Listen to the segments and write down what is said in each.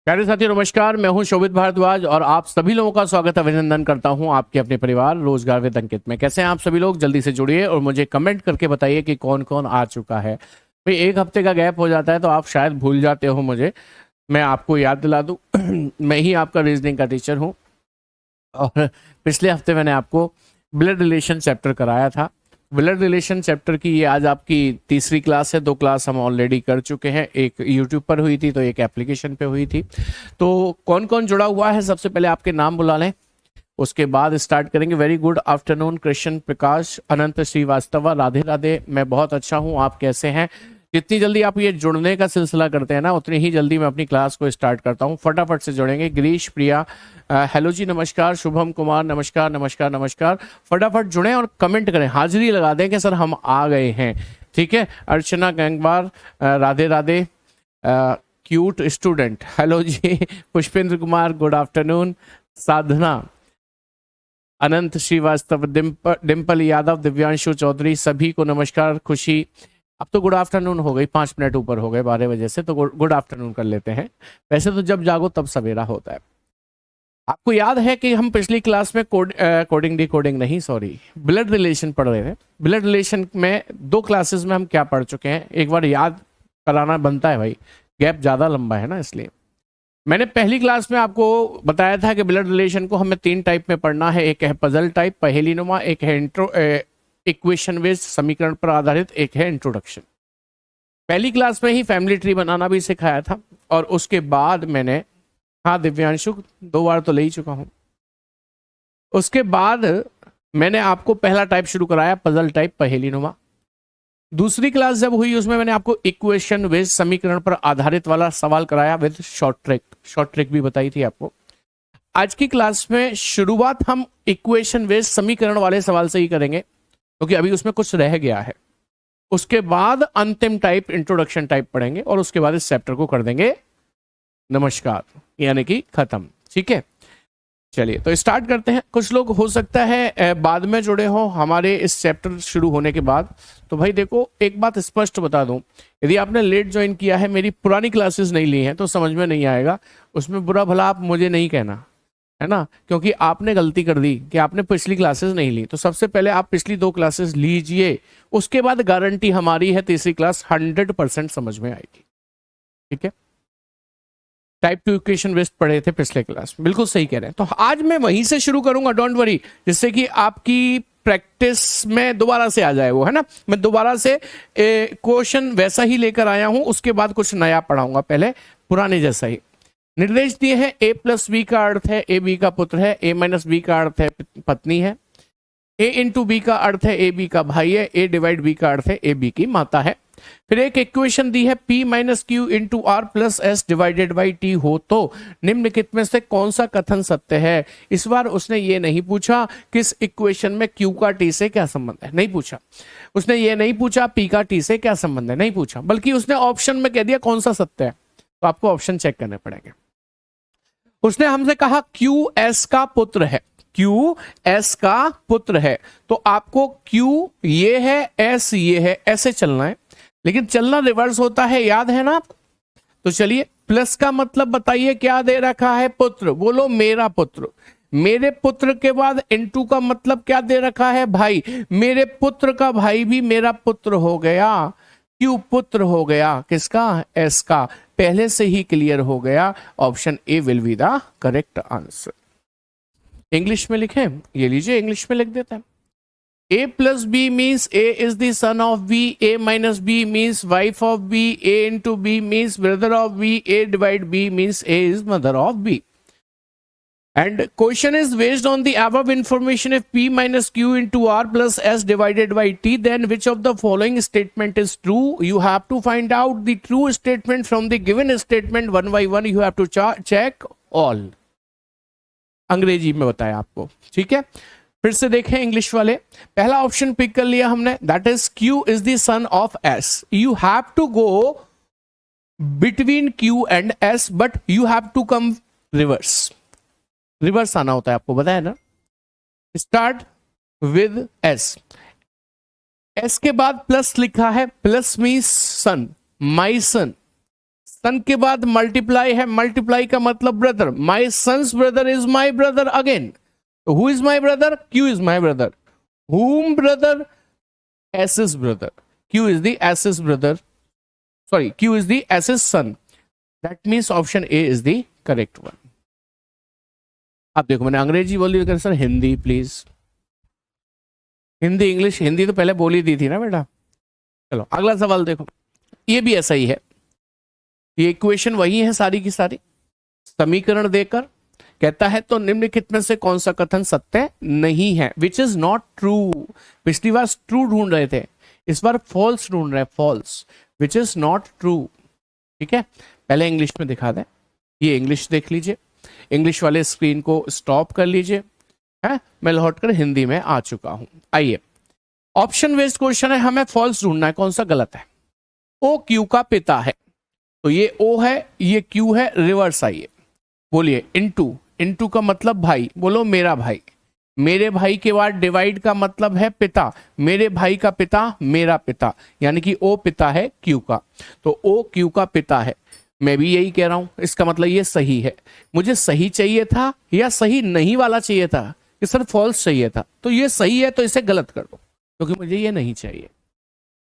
प्यारे साथी नमस्कार। मैं हूं शोभित भारद्वाज और आप सभी लोगों का स्वागत अभिनंदन करता हूं आपके अपने परिवार रोजगार विद अंकित में। कैसे हैं आप सभी लोग? जल्दी से जुड़िए और मुझे कमेंट करके बताइए कि कौन कौन आ चुका है। भाई एक हफ्ते का गैप हो जाता है तो आप शायद भूल जाते हो मुझे। मैं आपको याद दिला दूं मैं ही आपका रीजनिंग का टीचर हूँ और पिछले हफ्ते मैंने आपको ब्लड रिलेशन चैप्टर कराया था। ब्लड रिलेशन चैप्टर की ये आज आपकी तीसरी क्लास है। 2 क्लास हम ऑलरेडी कर चुके हैं, एक यूट्यूब पर हुई थी तो एक एप्लीकेशन पे हुई थी। तो कौन कौन जुड़ा हुआ है सबसे पहले आपके नाम बुला लें, उसके बाद स्टार्ट करेंगे। Very good afternoon Krishna Prakash, अनंत श्रीवास्तव, राधे राधे। मैं बहुत अच्छा हूँ, आप कैसे हैं? जितनी जल्दी आप ये जुड़ने का सिलसिला करते हैं ना उतनी ही जल्दी मैं अपनी क्लास को स्टार्ट करता हूँ। फटाफट से जुड़ेंगे। गिरीश प्रिया हेलो जी नमस्कार, शुभम कुमार नमस्कार नमस्कार नमस्कार। फटाफट जुड़ें और कमेंट करें, हाजिरी लगा दें कि सर हम आ गए हैं। ठीक है। Archana Gangwar Radhe Radhe, cute student hello जी। Pushpendra Kumar good afternoon. साधना, अनंत श्रीवास्तव, डिम्पल यादव, दिव्यांशु चौधरी, सभी को नमस्कार। खुशी, अब तो गुड आफ्टरनून हो गई, 5 मिनट ऊपर हो गए 12 बजे से, तो गुड आफ्टरनून कर लेते हैं। वैसे तो जब जागो तब सवेरा होता है। आपको याद है कि हम पिछली क्लास में कोडिंग डिकोडिंग नहीं सॉरी ब्लड रिलेशन पढ़ रहे थे। ब्लड रिलेशन में 2 क्लासेस में हम क्या पढ़ चुके हैं एक बार याद कराना बनता है भाई, गैप ज़्यादा लंबा है ना इसलिए। मैंने पहली क्लास में आपको बताया था कि ब्लड रिलेशन को हमें 3 टाइप में पढ़ना है। एक है पजल टाइप पहेली नुमा, एक है इक्वेशन बेस्ड समीकरण पर आधारित, एक है इंट्रोडक्शन। पहली क्लास में ही फैमिली ट्री बनाना भी सिखाया था और उसके बाद मैंने, हाँ दिव्यांशु 2 बार तो ले ही चुका हूं। उसके बाद मैंने आपको पहला टाइप शुरू कराया पजल टाइप पहेली नुमा। दूसरी क्लास जब हुई उसमें मैंने आपको इक्वेशन बेस्ड समीकरण पर आधारित वाला सवाल कराया विद शॉर्ट ट्रिक भी बताई थी आपको। आज की क्लास में शुरुआत हम इक्वेशन बेस्ड समीकरण वाले सवाल से ही करेंगे क्योंकि अभी उसमें कुछ रह गया है। उसके बाद अंतिम टाइप इंट्रोडक्शन टाइप पढ़ेंगे और उसके बाद इस चैप्टर को कर देंगे नमस्कार, यानी कि खत्म। ठीक है, चलिए तो स्टार्ट करते हैं। कुछ लोग हो सकता है बाद में जुड़े हो हमारे इस चैप्टर शुरू होने के बाद। तो भाई देखो एक बात स्पष्ट बता दूं, यदि आपने लेट ज्वाइन किया है, मेरी पुरानी क्लासेस नहीं ली हैं तो समझ में नहीं आएगा। उसमें बुरा भला आप मुझे नहीं कहना, है ना, क्योंकि आपने गलती कर दी कि आपने पिछली क्लासेस नहीं ली। तो सबसे पहले आप पिछली 2 क्लासेस लीजिए, उसके बाद गारंटी हमारी है तीसरी क्लास 100% समझ में आएगी। ठीक है। टाइप 2 इक्वेशन बेस्ड पढ़े थे पिछले क्लास में, बिल्कुल सही कह रहे हैं। तो आज मैं वहीं से शुरू करूंगा, डोंट वरी, जिससे कि आपकी प्रैक्टिस में दोबारा से आ जाए वो, है ना। मैं दोबारा से क्वेश्चन वैसा ही लेकर आया हूं, उसके बाद कुछ नया पढ़ाऊंगा, पहले पुराने जैसा ही। निर्देश दिए हैं a प्लस बी का अर्थ है ए बी का पुत्र है, a माइनस बी का अर्थ है पत्नी है, a इंटू बी का अर्थ है ए बी का भाई है, a डिवाइड बी का अर्थ है ए बी की माता है। फिर एक इक्वेशन दी है p minus Q into R plus S divided by T हो तो निम्नलिखित में से कौन सा कथन सत्य है। इस बार उसने ये नहीं पूछा किस इक्वेशन में q का t से क्या संबंध है, नहीं पूछा। उसने ये नहीं पूछा p का t से क्या संबंध है, नहीं पूछा, बल्कि उसने ऑप्शन में कह दिया कौन सा सत्य है। तो आपको ऑप्शन चेक करने पड़ेंगे। उसने हमसे कहा क्यू एस का पुत्र है, क्यू एस का पुत्र है, तो आपको क्यू ये है एस ये है, ऐसे चलना है, लेकिन चलना रिवर्स होता है, याद है ना। तो चलिए, प्लस का मतलब बताइए क्या दे रखा है, पुत्र, बोलो मेरा पुत्र। मेरे पुत्र के बाद इनटू का मतलब क्या दे रखा है, भाई। मेरे पुत्र का भाई भी मेरा पुत्र हो गया, क्यू पुत्र हो गया किसका, एस का। पहले से ही क्लियर हो गया, option A will be the correct answer. English में लिखें, ये लीजिए इंग्लिश में लिख देते हैं। A plus B means A is the son of B, A minus B means wife of B, A into B means brother of B, A divide B means A is mother of B. And question is based on the above information, if P minus Q into R plus S divided by T, then which of the following statement is true? You have to find out the true statement from the given statement one by one. You have to check all. अंग्रेजी में बताया आपको, ठीक है। फिर से देखें English वाले, पहला ऑप्शन पिक कर लिया हमने, that is Q is the son of S। You have to go between Q and S, but you have to come reverse, reverse आना होता है, आपको बताया ना। स्टार्ट विद S, S के बाद प्लस लिखा है, प्लस मीन्स सन, माई सन, सन के बाद मल्टीप्लाई है, मल्टीप्लाई का मतलब brother, my son's brother is my brother again. Who is my brother? Q is my brother. whom brother? S's brother. Q is the S's brother. Sorry, Q is the S's son. That means option A is the correct one. अब देखो मैंने अंग्रेजी बोली लेकिन sir Hindi please. Hindi English, Hindi तो पहले बोली दी थी ना बेटा। चलो अगला सवाल देखो, ये भी ऐसा ही है। ये इक्वेशन वही है सारी की सारी। समीकरण देकर कहता है तो निम्नलिखित में से कौन सा कथन सत्य नहीं है, विच इज नॉट ट्रू। पिछली बार ट्रू ढूंढ रहे थे, इस बार फॉल्स ढूंढ रहे हैं, false, which is not true. ठीक है, पहले इंग्लिश में दिखा दें। ये इंग्लिश देख लीजिए, इंग्लिश वाले स्क्रीन को स्टॉप कर लीजिए। है, मैं लौट कर हिंदी में आ चुका हूं। आइए, ऑप्शन बेस्ड क्वेश्चन है, हमें फॉल्स ढूंढना है, कौन सा गलत है। ओ क्यू का पिता है, तो ये ओ है, ये क्यू है, रिवर्स आइए बोलिए। इनटू, इनटू का मतलब भाई, बोलो मेरा भाई। मेरे भाई के बाद डिवाइड का मतलब है पिता, मेरे भाई का पिता मेरा पिता, यानी कि ओ पिता है क्यू का, तो ओ क्यू का पिता है। मैं भी यही कह रहा हूं, इसका मतलब ये सही है। मुझे सही चाहिए था या सही नहीं वाला चाहिए था कि सर फॉल्स चाहिए था, तो ये सही है तो इसे गलत कर दो क्योंकि मुझे ये नहीं चाहिए।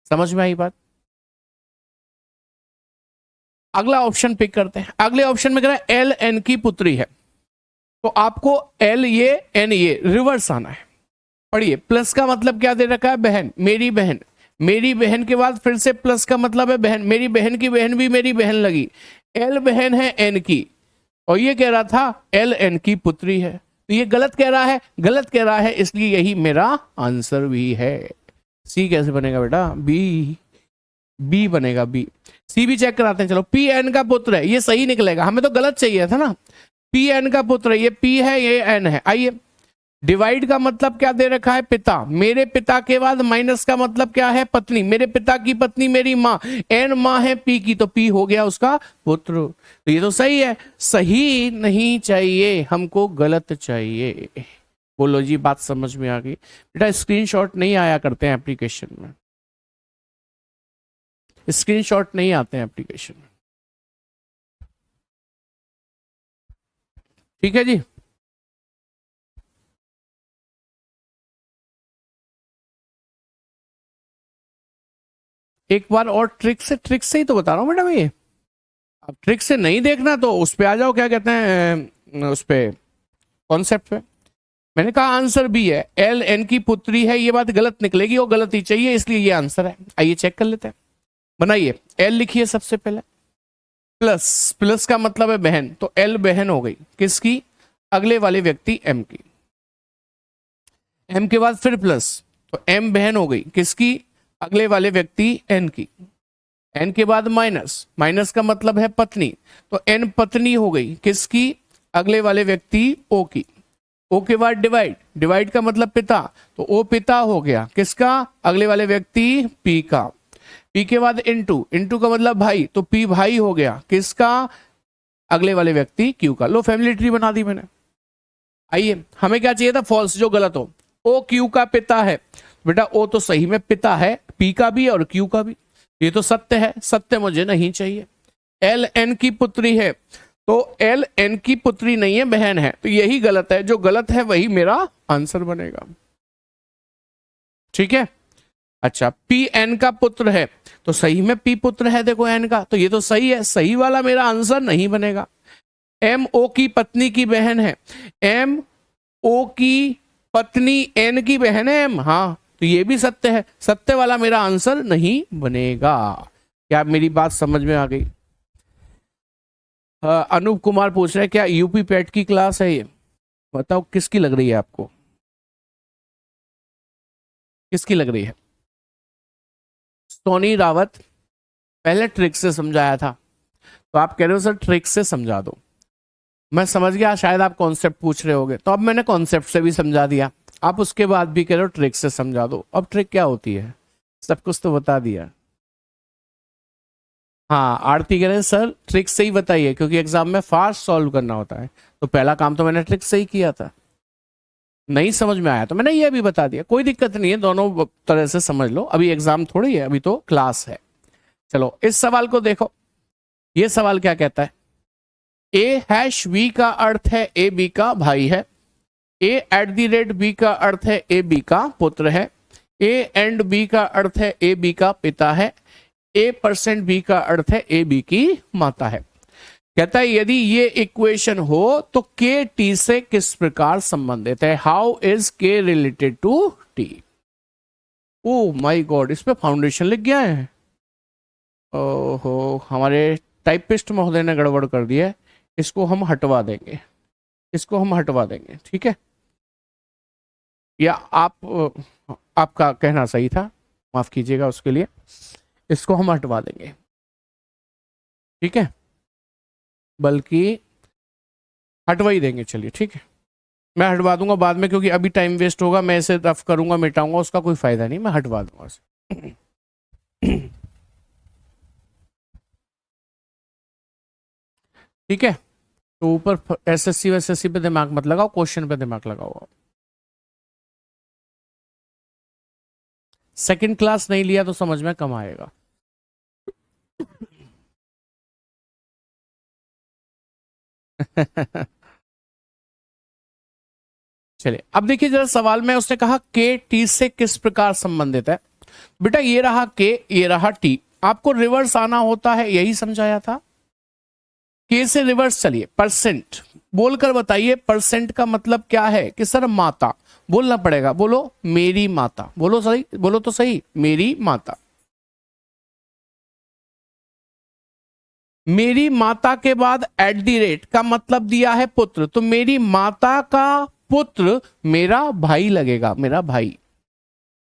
समझ में आई बात? अगला ऑप्शन पिक करते हैं। अगले ऑप्शन में कह रहा है एल एन की पुत्री है, तो आपको एल ये एन ये रिवर्स आना है। पढ़िए, प्लस का मतलब क्या दे रखा है? बहन, मेरी बहन। मेरी बहन के बाद फिर से प्लस का मतलब है बहन, मेरी बहन की बहन भी मेरी बहन लगी। एल बहन है एन की, और ये कह रहा था एल एन की पुत्री है, तो ये गलत कह रहा है, गलत कह रहा है, इसलिए यही मेरा आंसर भी है। सी कैसे बनेगा बेटा? बी, बी बनेगा बी। सी भी चेक कराते हैं। चलो, पी एन का पुत्र है, ये सही निकलेगा, हमें तो गलत चाहिए था ना। पी एन का पुत्र है, ये पी है ये एन है। आइए, डिवाइड का मतलब क्या दे रखा है? पिता। मेरे पिता के बाद माइनस का मतलब क्या है? पत्नी। मेरे पिता की पत्नी मेरी माँ, एन माँ है पी की, तो पी हो गया उसका पुत्र। तो ये तो सही है। सही नहीं चाहिए हमको, गलत चाहिए। बोलो जी, बात समझ में आ गई? बेटा स्क्रीनशॉट नहीं आया करते हैं एप्लीकेशन में, स्क्रीनशॉट नहीं आते हैं एप्लीकेशन में। ठीक है जी। एक बार और ट्रिक से ही तो बता रहा हूं मैडम। ये अब ट्रिक से नहीं देखना तो उस पे आ जाओ, क्या कहते हैं उस पे, कॉन्सेप्ट पे। मैंने कहा आंसर बी है, एल एन की पुत्री है, ये बात गलत निकलेगी, वो गलत ही चाहिए, इसलिए ये आंसर है। आइए चेक कर लेते हैं। बनाइए, एल लिखिए सबसे पहले, प्लस, प्लस का मतलब है बहन, तो एल बहन हो गई किसकी? अगले वाले व्यक्ति एम की। एम के बाद फिर प्लस, तो एम बहन हो गई किसकी? अगले वाले व्यक्ति एन की। एन के बाद माइनस, माइनस का मतलब है पत्नी, तो एन पत्नी हो गई किसकी? अगले वाले व्यक्ति ओ की। ओ के बाद डिवाइड, डिवाइड का मतलब पिता, तो ओ पिता हो गया किसका? अगले वाले व्यक्ति पी का। पी के बाद इनटू, इनटू का मतलब भाई, तो पी भाई हो गया किसका? अगले वाले व्यक्ति क्यू का। लो, फैमिली ट्री बना दी मैंने। आइए, हमें क्या चाहिए था? फॉल्स, जो गलत हो। ओ क्यू का पिता है, बेटा ओ तो सही में पिता है, पी का भी और क्यू का भी, ये तो सत्य है, सत्य मुझे नहीं चाहिए। एल एन की पुत्री है, तो एल एन की पुत्री नहीं है, बहन है, तो यही गलत है, जो गलत है वही मेरा आंसर बनेगा। ठीक है। अच्छा, पी एन का पुत्र है, तो सही में पी पुत्र है, देखो एन का, तो ये तो सही है, सही वाला मेरा आंसर नहीं बनेगा। एम ओ की पत्नी की बहन है, एम ओ की पत्नी एन की बहन है एम, हाँ, तो ये भी सत्य है, सत्य वाला मेरा आंसर नहीं बनेगा। क्या मेरी बात समझ में आ गई? अनूप कुमार पूछ रहे हैं क्या यूपी पेट की क्लास है ये? बताओ किसकी लग रही है आपको, किसकी लग रही है? सोनी रावत, पहले ट्रिक से समझाया था, तो आप कह रहे हो सर ट्रिक से समझा दो। मैं समझ गया, शायद आप कॉन्सेप्ट पूछ रहे होगे, तो अब मैंने कॉन्सेप्ट से भी समझा दिया, आप उसके बाद भी कह रहे हो ट्रिक से समझा दो। अब ट्रिक क्या होती है, सब कुछ तो बता दिया। हाँ, आरती कह रहे हैं सर ट्रिक से ही बताइए, क्योंकि एग्जाम में फास्ट सॉल्व करना होता है, तो पहला काम तो मैंने ट्रिक से ही किया था। नहीं समझ में आया तो मैंने ये भी बता दिया, कोई दिक्कत नहीं है, दोनों तरह से समझ लो, अभी एग्जाम थोड़ी है, अभी तो क्लास है। चलो इस सवाल को देखो, ये सवाल क्या कहता है? ए हैश बी का अर्थ है ए बी का भाई है, ए एट द रेट बी का अर्थ है ए बी का पुत्र है, ए एंड बी का अर्थ है ए बी का पिता है, ए% बी का अर्थ है ए बी की माता है। कहता है यदि ये इक्वेशन हो तो के टी से किस प्रकार संबंधित है? How is K related to T? Oh my God, इस पे फाउंडेशन लिख गया है। ओहो, हमारे टाइपिस्ट महोदय ने गड़बड़ कर दिया है। इसको हम हटवा देंगे, इसको हम हटवा देंगे, ठीक है? या आपका कहना सही था, माफ कीजिएगा उसके लिए। इसको हम हटवा देंगे, ठीक है? बल्कि हटवा ही देंगे, चलिए ठीक है। मैं हटवा दूंगा बाद में, क्योंकि अभी टाइम वेस्ट होगा। मैं इसे रफ करूंगा, मिटाऊंगा, उसका कोई फायदा नहीं। मैं हटवा दूंगा इसे। ठीक है, तो ऊपर एसएससी वैसेसी पे दिमाग मत लगाओ, क्वेश्चन पे दिमाग लगाओ। सेकंड क्लास नहीं लिया तो समझ में कम आएगा। चलिए, अब देखिए जरा सवाल में उसने कहा के टी से किस प्रकार संबंधित है। बेटा ये रहा के, ये रहा टी, आपको रिवर्स आना होता है, यही समझाया था। के से रिवर्स चलिए, परसेंट बोलकर बताइए परसेंट का मतलब क्या है? कि सर माता बोलना पड़ेगा। बोलो मेरी माता, बोलो सही, बोलो तो सही, मेरी माता। मेरी माता के बाद एट द रेट का मतलब दिया है पुत्र, तो मेरी माता का पुत्र मेरा भाई लगेगा, मेरा भाई।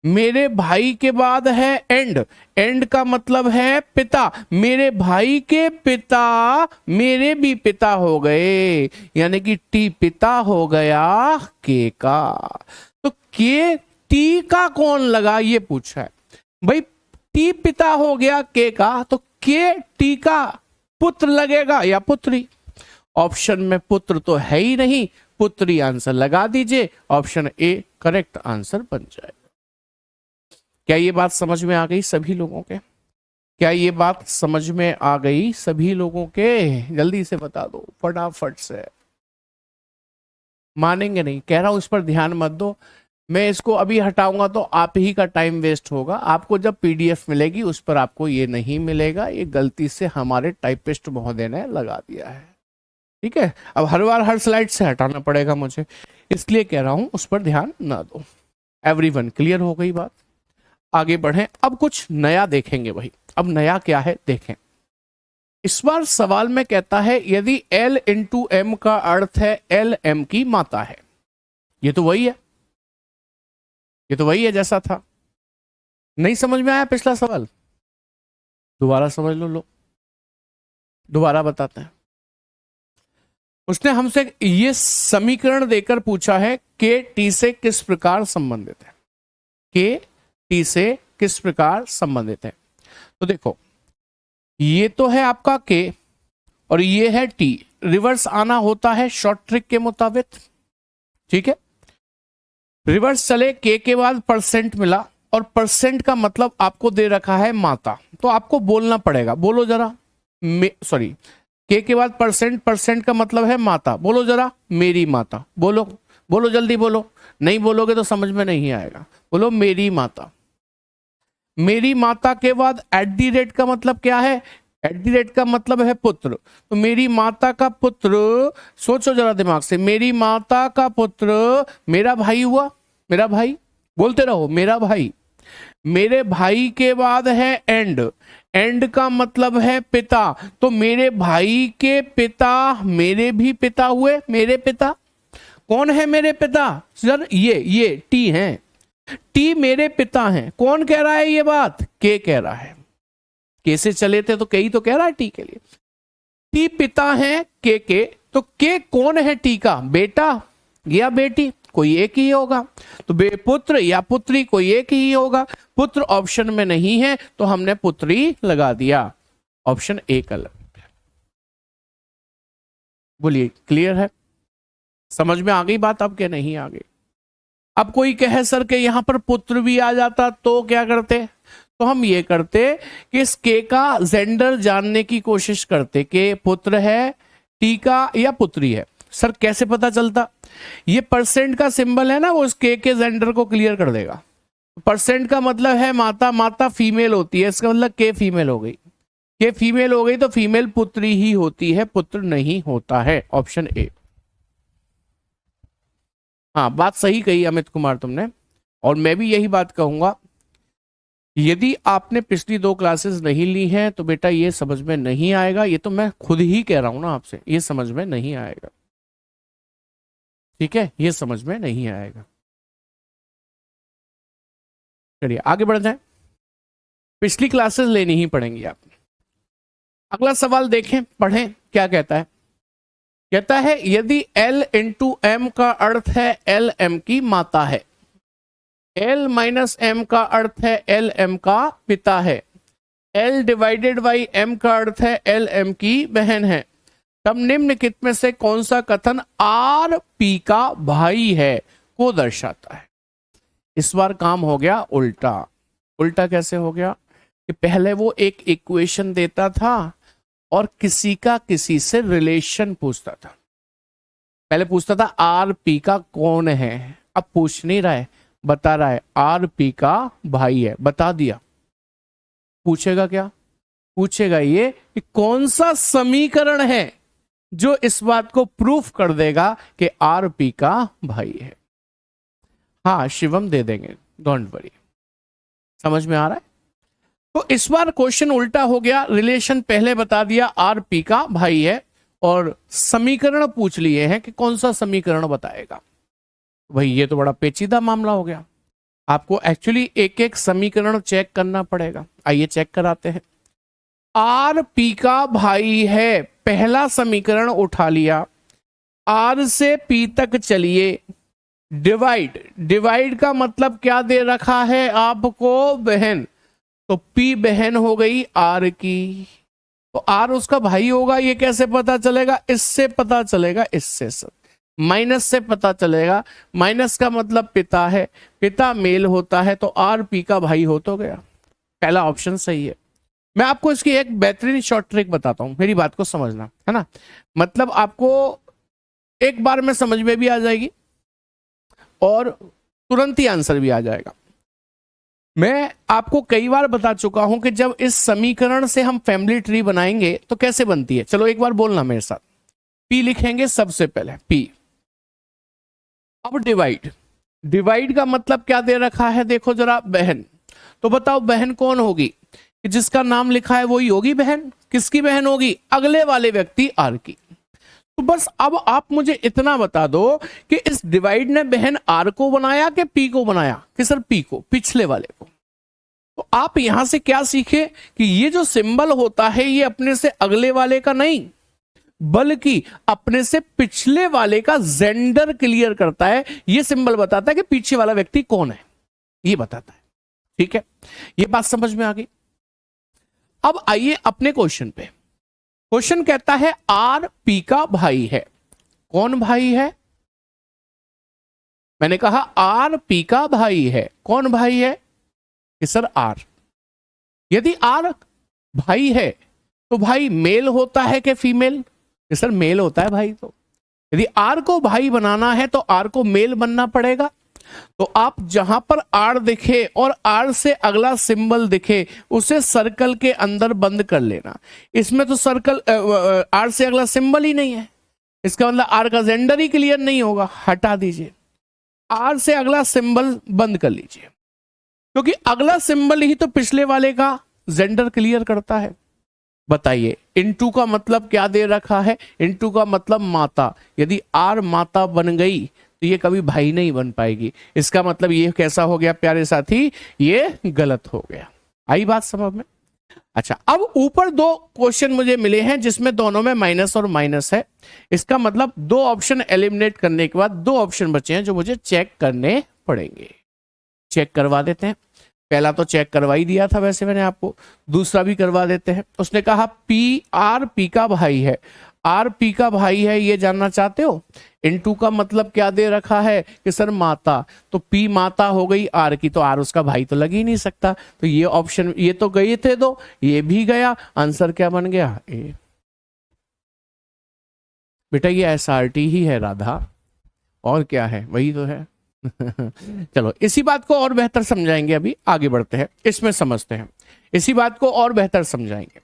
मेरे भाई के बाद है एंड, एंड का मतलब है पिता, मेरे भाई के पिता मेरे भी पिता हो गए, यानी कि टी पिता हो गया के का। तो के टी का कौन लगा ये पूछा है भाई। टी पिता हो गया के का, तो के टी का पुत्र लगेगा या पुत्री? ऑप्शन में पुत्र तो है ही नहीं, पुत्री आंसर लगा दीजिए, ऑप्शन ए करेक्ट आंसर बन जाएगा। क्या ये बात समझ में आ गई सभी लोगों के? क्या ये बात समझ में आ गई सभी लोगों के? जल्दी से बता दो फटाफट से। मानेंगे नहीं, कह रहा हूं इस पर ध्यान मत दो। मैं इसको अभी हटाऊंगा तो आप ही का टाइम वेस्ट होगा। आपको जब पीडीएफ मिलेगी उस पर आपको ये नहीं मिलेगा, ये गलती से हमारे टाइपिस्ट महोदय ने लगा दिया है, ठीक है? अब हर बार हर स्लाइड से हटाना पड़ेगा मुझे, इसलिए कह रहा हूं उस पर ध्यान ना दो। एवरीवन क्लियर हो गई बात? आगे बढ़ें, अब कुछ नया देखेंगे भाई। अब नया क्या है देखें। इस बार सवाल में कहता है यदि L इंटू एम का अर्थ है L M की माता है। ये तो वही है, ये तो वही है जैसा था। नहीं समझ में आया पिछला सवाल? दोबारा समझ लो, दोबारा बताते हैं। उसने हमसे ये समीकरण देकर पूछा है के टी से किस प्रकार संबंधित है, के टी से किस प्रकार संबंधित है। तो देखो ये तो है आपका के और ये है टी, रिवर्स आना होता है शॉर्ट ट्रिक के मुताबिक, ठीक है? रिवर्स चले, के बाद परसेंट मिला और परसेंट का मतलब आपको दे रखा है माता, तो आपको बोलना पड़ेगा। बोलो जरा, सॉरी, के बाद परसेंट, परसेंट का मतलब है माता, बोलो जरा मेरी माता। बोलो बोलो जल्दी बोलो, नहीं बोलोगे तो समझ में नहीं आएगा। बोलो मेरी माता। मेरी माता के बाद एट दी रेट का मतलब क्या है? एट दी रेट का मतलब है पुत्र, तो मेरी माता का पुत्र, सोचो जरा दिमाग से, मेरी माता का पुत्र मेरा भाई हुआ, मेरा भाई, बोलते रहो मेरा भाई। मेरे भाई के बाद है एंड, एंड का मतलब है पिता, तो मेरे भाई के पिता मेरे भी पिता हुए, मेरे पिता। कौन है मेरे पिता? सर ये टी हैं, टी मेरे पिता हैं। कौन कह रहा है ये बात? के कह रहा है। के से चले थे तो के ही तो कह रहा है टी के लिए। टी पिता हैं के, तो के कौन है टी का? बेटा या बेटी, कोई एक ही होगा। तो पुत्र या पुत्री, कोई एक ही होगा। पुत्र ऑप्शन में नहीं है तो हमने पुत्री लगा दिया, ऑप्शन ए का लगा। बोलिए क्लियर है? समझ में आ गई बात अब? क्या नहीं आ गई? अब कोई कहे सर के यहां पर पुत्र भी आ जाता तो क्या करते? तो हम ये करते कि इस के का जेंडर जानने की कोशिश करते, के पुत्र है, टी का या पुत्री है। सर कैसे पता चलता? ये परसेंट का सिंबल है ना, वो इस के जेंडर को क्लियर कर देगा। परसेंट का मतलब है माता, माता फीमेल होती है, इसका मतलब के फीमेल हो गई, के फीमेल हो गई तो फीमेल पुत्री ही होती है, पुत्र नहीं होता है। ऑप्शन ए। हाँ बात सही कही अमित कुमार तुमने, और मैं भी यही बात कहूंगा, यदि आपने पिछली 2 क्लासेस नहीं ली हैं तो बेटा ये समझ में नहीं आएगा। ये तो मैं खुद ही कह रहा हूं ना आपसे, ये समझ में नहीं आएगा। ठीक है, ये समझ में नहीं आएगा। चलिए आगे बढ़ जाए, पिछली क्लासेस लेनी ही पड़ेंगी आप। अगला सवाल देखें, पढ़ें क्या कहता है। कहता है यदि L इंटू एम का अर्थ है L M की माता है, L माइनस M का अर्थ है L M का पिता है, L डिवाइडेड बाई M का अर्थ है L M की बहन है, तब निम्नलिखित में से कौन सा कथन R P का भाई है को दर्शाता है। इस बार काम हो गया उल्टा। उल्टा कैसे हो गया कि पहले वो एक इक्वेशन देता था और किसी का किसी से रिलेशन पूछता था। पहले पूछता था आर पी का कौन है, अब पूछ नहीं रहा है, बता रहा है आर पी का भाई है, बता दिया। पूछेगा क्या? पूछेगा ये कि कौन सा समीकरण है जो इस बात को प्रूफ कर देगा कि आर पी का भाई है। हाँ शिवम दे देंगे, डोंट वरी। समझ में आ रहा है? तो इस बार क्वेश्चन उल्टा हो गया, रिलेशन पहले बता दिया आर पी का भाई है और समीकरण पूछ लिए हैं कि कौन सा समीकरण बताएगा। भाई ये तो बड़ा पेचीदा मामला हो गया, आपको एक्चुअली एक एक समीकरण चेक करना पड़ेगा। आइए चेक कराते हैं। आर पी का भाई है, पहला समीकरण उठा लिया, आर से पी तक चलिए, डिवाइड, डिवाइड का मतलब क्या दे रखा है आपको? बहन, तो पी बहन हो गई आर की, तो आर उसका भाई होगा। ये कैसे पता चलेगा? इससे पता चलेगा, इससे सर माइनस से पता चलेगा। माइनस का मतलब पिता है, पिता मेल होता है तो आर पी का भाई हो तो गया। पहला ऑप्शन सही है। मैं आपको इसकी एक बेहतरीन शॉर्ट ट्रिक बताता हूं, मेरी बात को समझना है ना, मतलब आपको एक बार में समझ में भी आ जाएगी और तुरंत ही आंसर भी आ जाएगा। मैं आपको कई बार बता चुका हूं कि जब इस समीकरण से हम फैमिली ट्री बनाएंगे तो कैसे बनती है, चलो एक बार बोलना मेरे साथ। पी लिखेंगे सबसे पहले, पी। अब डिवाइड, डिवाइड का मतलब क्या दे रखा है देखो जरा, बहन। तो बताओ बहन कौन होगी? कि जिसका नाम लिखा है वही होगी बहन। किसकी बहन होगी? अगले वाले व्यक्ति आर की। तो बस अब आप मुझे इतना बता दो कि इस डिवाइड ने बहन आर को बनाया कि पी को बनाया? कि सर पी को, पिछले वाले को। तो आप यहां से क्या सीखे कि ये जो सिंबल होता है ये अपने से अगले वाले का नहीं बल्कि अपने से पिछले वाले का जेंडर क्लियर करता है। ये सिंबल बताता है कि पीछे वाला व्यक्ति कौन है, ये बताता है। ठीक है, ये बात समझ में आ गई। अब आइए अपने क्वेश्चन पे। क्वेश्चन कहता है आर पी का भाई है। कौन भाई है? मैंने कहा आर पी का भाई है। कौन भाई है? कि सर आर। यदि आर भाई है तो भाई मेल होता है कि फीमेल? कि सर मेल होता है भाई। तो यदि आर को भाई बनाना है तो आर को मेल बनना पड़ेगा। तो आप जहां पर आर दिखे और आर से अगला सिंबल दिखे उसे सर्कल के अंदर बंद कर लेना। इसमें तो सर्कल आर से अगला सिंबल ही नहीं है, इसका मतलब आर का जेंडर ही क्लियर नहीं होगा। हटा दीजिए, आर से अगला सिंबल बंद कर लीजिए, क्योंकि अगला सिंबल ही तो पिछले वाले का जेंडर क्लियर करता है। बताइए इनटू का मतलब क्या दे रखा है? इनटू का मतलब माता। यदि आर माता बन गई तो ये कभी भाई नहीं बन पाएगी। इसका मतलब ये कैसा हो गया प्यारे साथी? ये गलत हो गया। आई बात समझ में? अच्छा, अब ऊपर 2 क्वेश्चन मुझे मिले हैं जिसमें दोनों में माइनस और माइनस है। इसका मतलब 2 ऑप्शन एलिमिनेट करने के बाद 2 ऑप्शन बचे हैं जो मुझे चेक करने पड़ेंगे। चेक करवा देते हैं। पहला तो चेक करवा ही दिया था वैसे मैंने आपको, दूसरा भी करवा देते हैं। उसने कहा पी आर पी का भाई है। आर पी का भाई है, ये जानना चाहते हो? इनटू का मतलब क्या दे रखा है कि सर माता, तो पी माता हो गई आर की, तो आर उसका भाई तो लग ही नहीं सकता। तो ये ऑप्शन, ये तो गए थे दो, ये भी गया, आंसर क्या बन गया? ए। बेटा ये एसआरटी ही है राधा, और क्या है, वही तो है। चलो इसी बात को और बेहतर समझाएंगे, अभी आगे बढ़ते हैं, इसमें समझते हैं, इसी बात को और बेहतर समझाएंगे।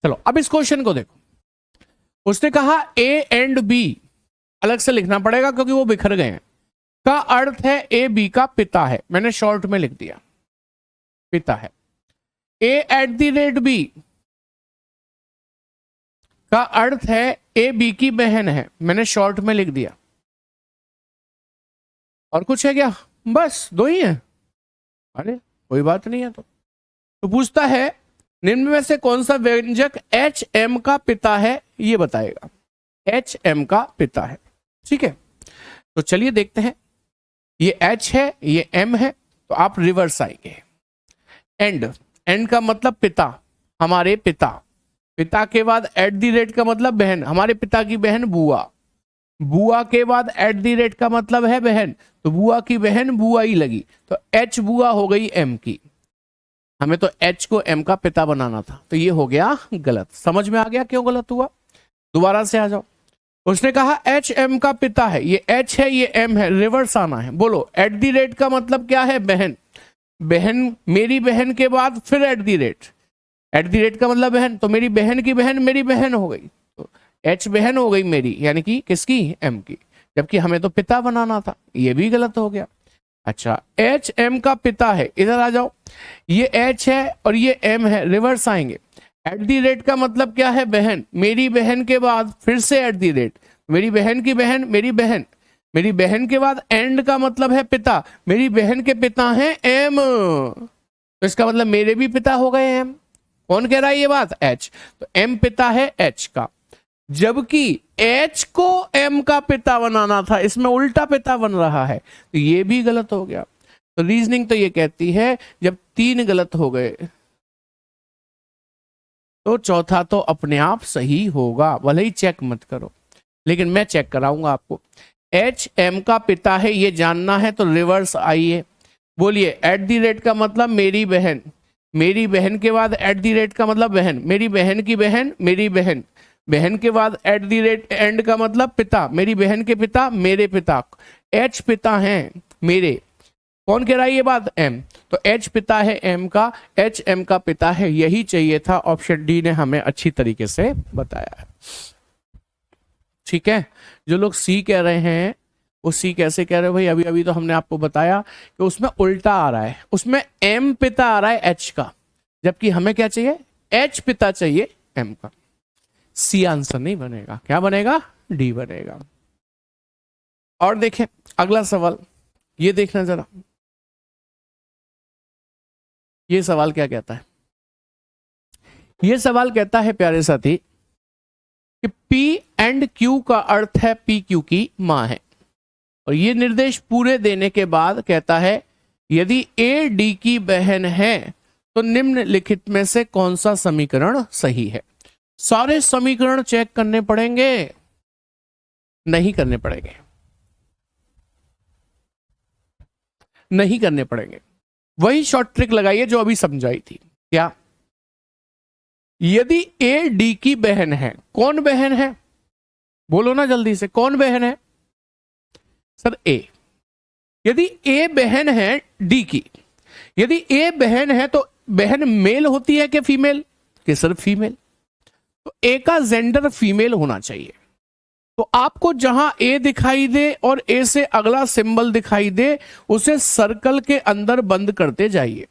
चलो अब इस क्वेश्चन को देखो। उसने कहा ए एंड बी, अलग से लिखना पड़ेगा क्योंकि वो बिखर गए हैं, का अर्थ है ए बी का पिता है, मैंने शॉर्ट में लिख दिया पिता है। ए एट द रेट बी का अर्थ है ए बी की बहन है, मैंने शॉर्ट में लिख दिया। और कुछ है क्या? बस दो ही है। अरे कोई बात नहीं है। तो पूछता है निम्न में से कौन सा व्यंजक एच एम का पिता है, ये बताएगा। एच एम का पिता है, ठीक है। तो चलिए देखते हैं, ये एच है, ये एम है, तो आप रिवर्स आएंगे। एंड, एंड का मतलब पिता, हमारे पिता, पिता के बाद एट द रेट का मतलब बहन, हमारे पिता की बहन बुआ, बुआ के बाद एट द रेट का मतलब है बहन, तो बुआ की बहन बुआ ही लगी, तो एच बुआ हो गई एम की। हमें तो एच को एम का पिता बनाना था, तो ये हो गया गलत। समझ में आ गया क्यों गलत हुआ? दोबारा से आ जाओ। उसने कहा एच एम का पिता है, ये एच है, ये एम है, रिवर्स आना है। बोलो एट द रेट का मतलब क्या है? बहन, बहन, मेरी बहन के बाद फिर at the rate, at the rate का मतलब बहन, तो मेरी बहन की बहन मेरी बहन हो गई, तो एच बहन हो गई मेरी, यानी कि किसकी? एम की, जबकि हमें तो पिता बनाना था, ये भी गलत हो गया। अच्छा, एच एम का पिता है, इधर आ जाओ, ये एच है और ये एम है, रिवर्स आएंगे। एट द रेट का मतलब क्या है? बहन, मेरी बहन के बाद फिर से एट द रेट, मेरी बहन की बहन मेरी बहन, मेरी बहन के बाद एंड का मतलब है पिता, मेरी बहन के पिता हैं एम, तो इसका मतलब मेरे भी पिता हो गए एम। कौन कह रहा है ये बात? एच। तो एम पिता है एच का, जबकि एच को एम का पिता बनाना था, इसमें उल्टा पिता बन रहा है, तो ये भी गलत हो गया। तो रीजनिंग तो ये कहती है जब तीन गलत हो गए तो चौथा तो अपने आप सही होगा, भले ही चेक मत करो, लेकिन मैं चेक कराऊंगा आपको। एच एम का पिता है, ये जानना है तो रिवर्स आइए। बोलिए एट द रेट का मतलब मेरी बहन, मेरी बहन के बाद एट द रेट का मतलब बहन, मेरी बहन की बहन मेरी बहन, बहन के बाद एट द रेट एंड का मतलब पिता, मेरी बहन के पिता मेरे पिता, एच पिता हैं मेरे। कौन कह रहा है ये बात? एम। तो एच पिता है एम का, एच एम का पिता है, यही चाहिए था। ऑप्शन डी ने हमें अच्छी तरीके से बताया है, ठीक है। जो लोग सी कह रहे हैं वो सी कैसे कह रहे हो भाई? अभी अभी तो हमने आपको बताया कि उसमें उल्टा आ रहा है, उसमें एम पिता आ रहा है एच का, जबकि हमें क्या चाहिए? एच पिता चाहिए एम का। सी आंसर नहीं बनेगा, क्या बनेगा? डी बनेगा। और देखें अगला सवाल, ये देखना जरा, ये सवाल क्या कहता है? ये सवाल कहता है प्यारे साथी कि P एंड Q का अर्थ है पी क्यू की मां है, और ये निर्देश पूरे देने के बाद कहता है यदि A D की बहन है तो निम्नलिखित में से कौन सा समीकरण सही है? सारे समीकरण चेक करने पड़ेंगे? नहीं करने पड़ेंगे, नहीं करने पड़ेंगे। वही शॉर्ट ट्रिक लगाइए जो अभी समझाई थी। क्या? यदि ए डी की बहन है, कौन बहन है? बोलो ना जल्दी से, कौन बहन है? सर ए। यदि ए बहन है डी की, यदि ए बहन है तो बहन मेल होती है कि फीमेल? कि सर फीमेल, तो ए का जेंडर फीमेल होना चाहिए। तो आपको जहां ए दिखाई दे और ए से अगला सिंबल दिखाई दे उसे सर्कल के अंदर बंद करते जाइए।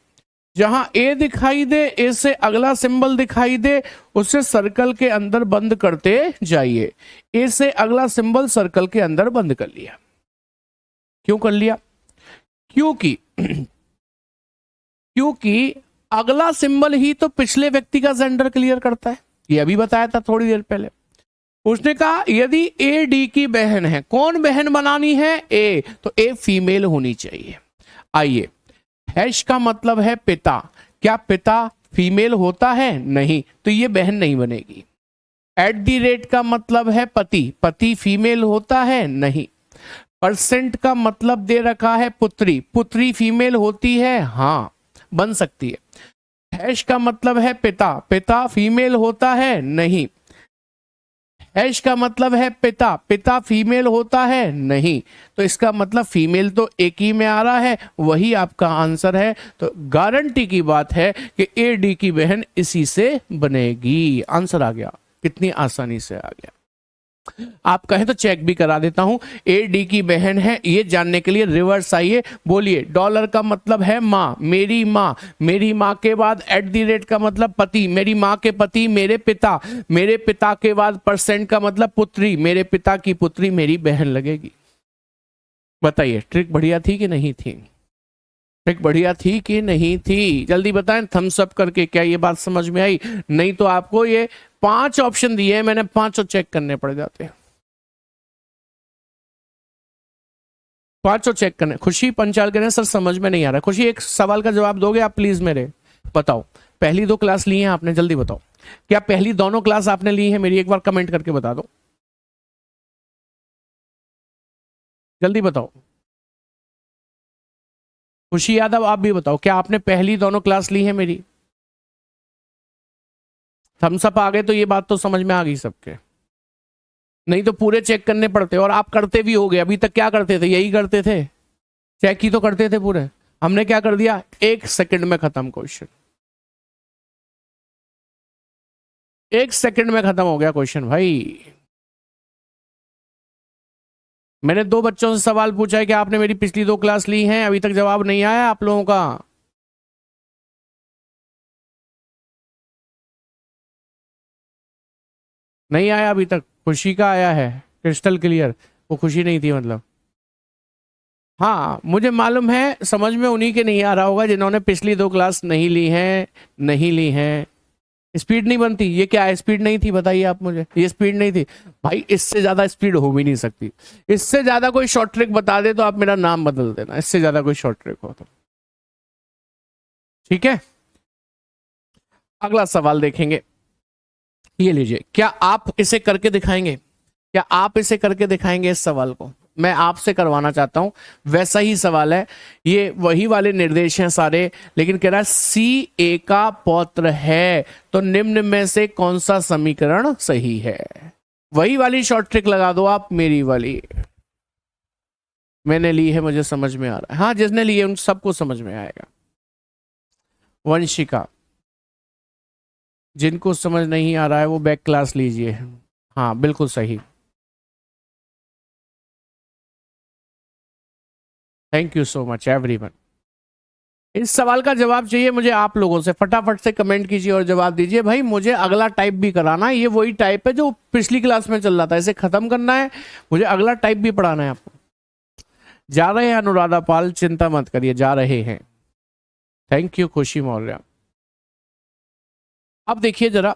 जहां ए दिखाई दे, ए से अगला सिंबल दिखाई दे, उसे सर्कल के अंदर बंद करते जाइए। ए से अगला सिंबल सर्कल के अंदर बंद कर लिया। क्यों कर लिया? क्योंकि क्योंकि अगला सिंबल ही तो पिछले व्यक्ति का जेंडर क्लियर करता है, ये अभी बताया था थोड़ी देर पहले। उसने कहा यदि ए डी की बहन है, कौन बहन बनानी है? ए, तो ए फीमेल होनी चाहिए। आइए, हैश का मतलब है पिता, क्या पिता फीमेल होता है? नहीं, तो ये बहन नहीं बनेगी। एट दी रेट का मतलब है पति, पति फीमेल होता है? नहीं। परसेंट का मतलब दे रखा है पुत्री, पुत्री फीमेल होती है? हाँ, बन सकती है। हैश का मतलब है पिता, पिता फीमेल होता है? नहीं। हैश का मतलब है पिता, पिता फीमेल होता है? नहीं। तो इसका मतलब फीमेल तो एक ही में आ रहा है, वही आपका आंसर है। तो गारंटी की बात है कि ए डी की बहन इसी से बनेगी। आंसर आ गया, कितनी आसानी से आ गया। आप कहें तो चेक भी करा देता हूं। ए डी की बहन है, ये जानने के लिए रिवर्स आइए, बोलिए डॉलर का मतलब है माँ, मेरी माँ, मेरी माँ के बाद एट दी रेट का मतलब पति, मेरी माँ के पति मेरे पिता, मेरे पिता के बाद परसेंट का मतलब पुत्री, मेरे पिता की पुत्री मेरी बहन लगेगी। बताइए ट्रिक बढ़िया थी कि नहीं थी? ट्रिक बढ़िया थी कि नहीं थी? जल्दी बताएं थम्स अप करके, क्या ये बात समझ में आई? नहीं तो आपको ये 5 ऑप्शन दिए हैं मैंने, 5 चेक करने पड़ जाते हैं, 5 चेक करने। खुशी पंचाल कह रहे हैं सर समझ में नहीं आ रहा। खुशी एक सवाल का जवाब दोगे आप प्लीज मेरे? बताओ, पहली 2 क्लास ली हैं आपने? जल्दी बताओ, क्या पहली दोनों क्लास आपने ली है मेरी? एक बार कमेंट करके बता दो, जल्दी बताओ। खुशी यादव आप भी बताओ, क्या आपने पहली दोनों क्लास ली है मेरी? थम्स अप आ गए तो ये बात तो समझ में आ गई सबके, नहीं तो पूरे चेक करने पड़ते। और आप करते भी हो गए, अभी तक क्या करते थे? यही करते थे, चेक ही तो करते थे पूरे। हमने क्या कर दिया, 1 सेकंड में खत्म क्वेश्चन, 1 सेकंड में खत्म हो गया क्वेश्चन भाई। मैंने 2 बच्चों से सवाल पूछा है कि आपने मेरी पिछली 2 क्लास ली हैं, अभी तक जवाब नहीं आया आप लोगों का। नहीं आया अभी तक? खुशी का आया है क्रिस्टल क्लियर, वो खुशी नहीं थी मतलब। हाँ मुझे मालूम है, समझ में उन्हीं के नहीं आ रहा होगा जिन्होंने पिछली 2 क्लास नहीं ली हैं, नहीं ली हैं। स्पीड नहीं बनती, ये क्या है? स्पीड नहीं थी, बताइए आप मुझे, ये स्पीड नहीं थी भाई, इससे ज्यादा स्पीड हो भी नहीं सकती। इससे ज्यादा कोई शॉर्ट ट्रिक बता दे तो आप मेरा नाम बदल देना, इससे ज्यादा कोई शॉर्ट ट्रिक हो तो। ठीक है, अगला सवाल देखेंगे। ये लीजिए, क्या आप इसे करके दिखाएंगे? क्या आप इसे करके दिखाएंगे? इस सवाल को मैं आपसे करवाना चाहता हूं, वैसा ही सवाल है, ये वही वाले निर्देश हैं सारे, लेकिन कह रहा है सी ए का पौत्र है, तो निम्न में से कौन सा समीकरण सही है? वही वाली शॉर्ट ट्रिक लगा दो आप, मेरी वाली मैंने ली है, मुझे समझ में आ रहा है। हाँ जिसने ली है उन सबको समझ में आएगा। वंशिका, जिनको समझ नहीं आ रहा है वो बैक क्लास लीजिए। हाँ बिल्कुल सही, thank you so much everyone. इस सवाल का जवाब चाहिए मुझे आप लोगों से, फटाफट से कमेंट कीजिए और जवाब दीजिए भाई। मुझे अगला टाइप भी कराना है, ये वही टाइप है जो पिछली क्लास में चल रहा था, इसे खत्म करना है, मुझे अगला टाइप भी पढ़ाना है आपको। जा रहे हैं अनुराधा पाल, चिंता मत करिए, जा रहे हैं। थैंक यू खुशी मौर्य। अब देखिए जरा,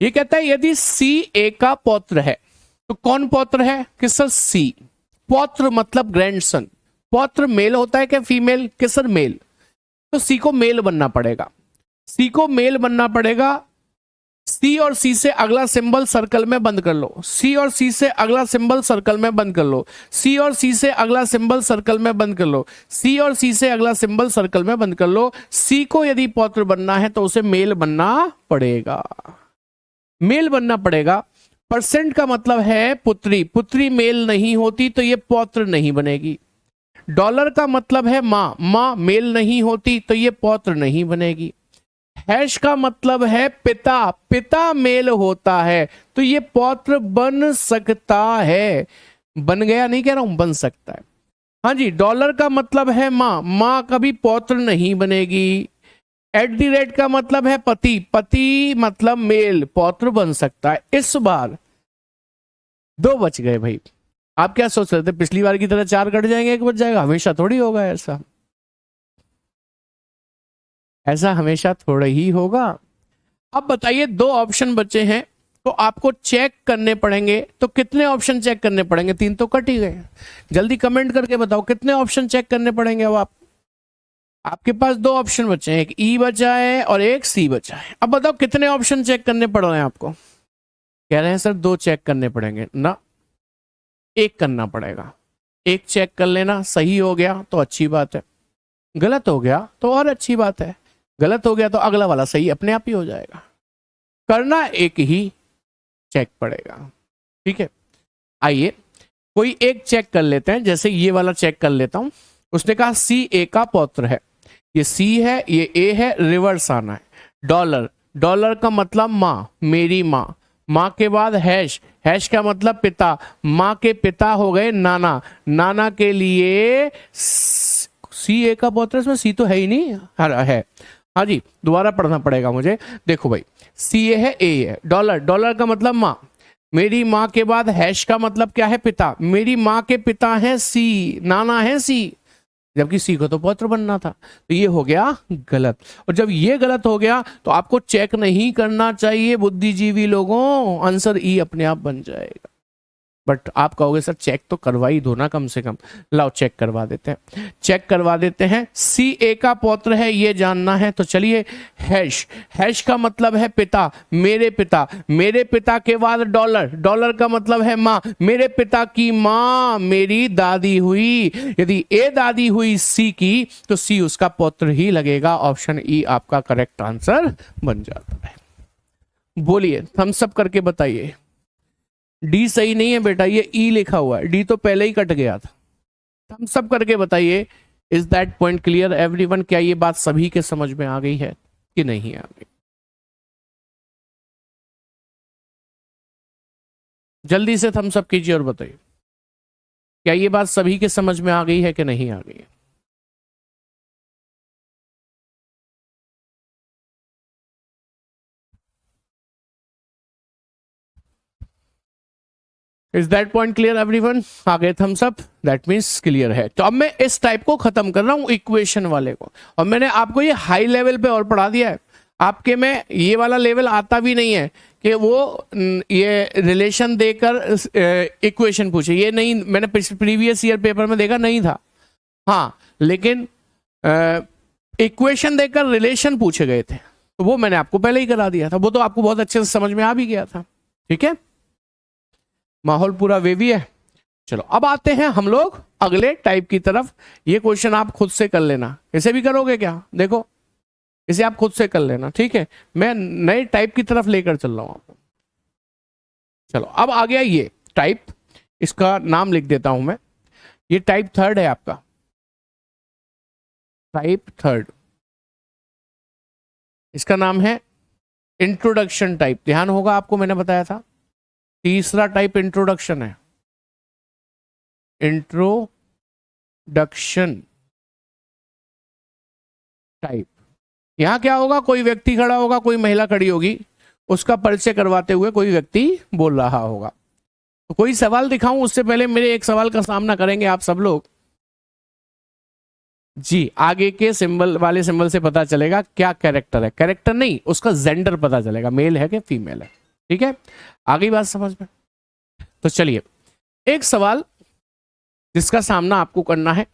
ये कहता है यदि सी ए का पौत्र है, तो कौन पौत्र है? किसर सी। पौत्र मतलब ग्रैंडसन। पौत्र मेल होता है क्या फीमेल? Kisser mail. तो सी को मेल बनना पड़ेगा, सी को मेल बनना पड़ेगा। सी और सी से अगला सिंबल सर्कल में बंद कर लो, सी और सी से अगला सिंबल सर्कल में बंद कर लो, सी और सी से अगला सिंबल सर्कल में बंद कर लो, सी और सी से अगला सिंबल सर्कल में बंद कर लो। सी को यदि पौत्र बनना है तो उसे मेल बनना पड़ेगा, मेल बनना पड़ेगा। परसेंट का मतलब है पुत्री, पुत्री मेल नहीं होती तो ये पौत्र नहीं बनेगी। डॉलर का मतलब है माँ, माँ मेल नहीं होती तो ये पौत्र नहीं बनेगी। हैश का मतलब है पिता, पिता मेल होता है तो ये पौत्र बन सकता है। बन गया नहीं कह रहा हूं, बन सकता है। हाँ जी, डॉलर का मतलब है माँ, माँ कभी पौत्र नहीं बनेगी। एट दी रेट का मतलब है पति, पति मतलब मेल, पौत्र बन सकता है। इस बार 2 बच गए भाई। आप क्या सोच रहे थे पिछली बार की तरह 4 कट जाएंगे 1 बच जाएगा? हमेशा थोड़ी होगा ऐसा, ऐसा हमेशा थोड़ा ही होगा। अब बताइए 2 ऑप्शन बचे हैं, तो आपको चेक करने पड़ेंगे। तो कितने ऑप्शन चेक करने पड़ेंगे? 3 तो कट ही गए। जल्दी कमेंट करके बताओ कितने ऑप्शन चेक करने पड़ेंगे। अब आपके पास 2 ऑप्शन बचे हैं, एक ई बचा है और एक सी बचा है। अब बताओ कितने ऑप्शन चेक करने पड़ रहे हैं आपको? कह रहे हैं सर 2 चेक करने पड़ेंगे ना, 1 करना पड़ेगा। 1 चेक कर लेना, सही हो गया तो अच्छी बात है, गलत हो गया तो और अच्छी बात है। गलत हो गया तो अगला वाला सही अपने आप ही हो जाएगा। करना एक ही चेक पड़ेगा, ठीक है। आइए कोई एक चेक कर लेते हैं, जैसे ये वाला चेक कर लेता हूं। उसने कहा सी ए का पौत्र है, ये सी है, ये ए है, रिवर्स आना है। डॉलर, डॉलर का मतलब माँ, मेरी माँ। माँ के बाद हैश, हैश का मतलब पिता, माँ के पिता हो गए नाना। नाना के लिए सी ए का पौत्र, इसमें सी तो है ही नहीं, है। हाँ जी, दोबारा पढ़ना पड़ेगा मुझे। देखो भाई, सी ए है, ए है, डॉलर, डॉलर का मतलब माँ, मेरी माँ के बाद हैश का मतलब क्या है? पिता। मेरी माँ के पिता है सी, नाना है सी, जबकि सी को तो पौत्र बनना था। तो ये हो गया गलत। और जब ये गलत हो गया तो आपको चेक नहीं करना चाहिए बुद्धिजीवी लोगों, आंसर ई अपने आप बन जाएगा। बट आप कहोगे सर चेक तो करवा ही दो ना कम से कम। लाओ चेक करवा देते हैं, चेक करवा देते हैं। सी ए का पौत्र है ये जानना है, तो चलिए हैश, हैश का मतलब है पिता, मेरे पिता। मेरे पिता के बाद डॉलर, डॉलर का मतलब है माँ, मेरे पिता की माँ मेरी दादी हुई। यदि ए दादी हुई सी की तो सी उसका पौत्र ही लगेगा। ऑप्शन ई आपका करेक्ट आंसर बन जाता है। बोलिए, थम्स अप करके बताइए। डी सही नहीं है बेटा, ये ई लिखा हुआ है, डी तो पहले ही कट गया था। हम सब करके बताइए, is that point clear everyone? क्या ये बात सभी के समझ में आ गई है कि नहीं आ गई? जल्दी से थम्स अप कीजिए और बताइए, क्या ये बात सभी के समझ में आ गई है कि नहीं आ गई है? Is that point clear everyone? आ गए thumbs up, that means clear है। तो अब मैं इस टाइप को खत्म कर रहा हूं, इक्वेशन वाले को, और मैंने आपको ये हाई लेवल पे और पढ़ा दिया है। आपके में ये वाला लेवल आता भी नहीं है कि वो ये रिलेशन देकर इक्वेशन पूछे, ये नहीं। मैंने प्रीवियस ईयर पेपर में देखा नहीं था। हाँ, लेकिन इक्वेशन देकर रिलेशन पूछे गए थे, तो वो मैंने आपको पहले ही करा दिया था, वो तो आपको बहुत अच्छे से समझ में आ भी गया था। ठीक है, माहौल पूरा वेवी है। चलो अब आते हैं हम लोग अगले टाइप की तरफ। ये क्वेश्चन आप खुद से कर लेना। इसे भी करोगे क्या? देखो, इसे आप खुद से कर लेना, ठीक है। मैं नए टाइप की तरफ लेकर चल रहा हूं आपको। चलो अब आ गया ये टाइप, इसका नाम लिख देता हूं मैं। ये टाइप 3 है आपका, टाइप 3। इसका नाम है इंट्रोडक्शन टाइप। ध्यान होगा आपको, मैंने बताया था तीसरा टाइप इंट्रोडक्शन है। Introduction type. यहां क्या होगा? कोई व्यक्ति खड़ा होगा, कोई महिला खड़ी होगी, उसका परिचय करवाते हुए कोई व्यक्ति बोल रहा होगा। तो कोई सवाल दिखाऊं उससे पहले मेरे एक सवाल का सामना करेंगे आप सब लोग। जी, आगे के सिंबल वाले सिंबल से पता चलेगा क्या कैरेक्टर है। कैरेक्टर नहीं, उसका जेंडर पता चलेगा, मेल है कि फीमेल है। ठीक है, आ गई बात समझ में? तो चलिए, एक सवाल जिसका सामना आपको करना है,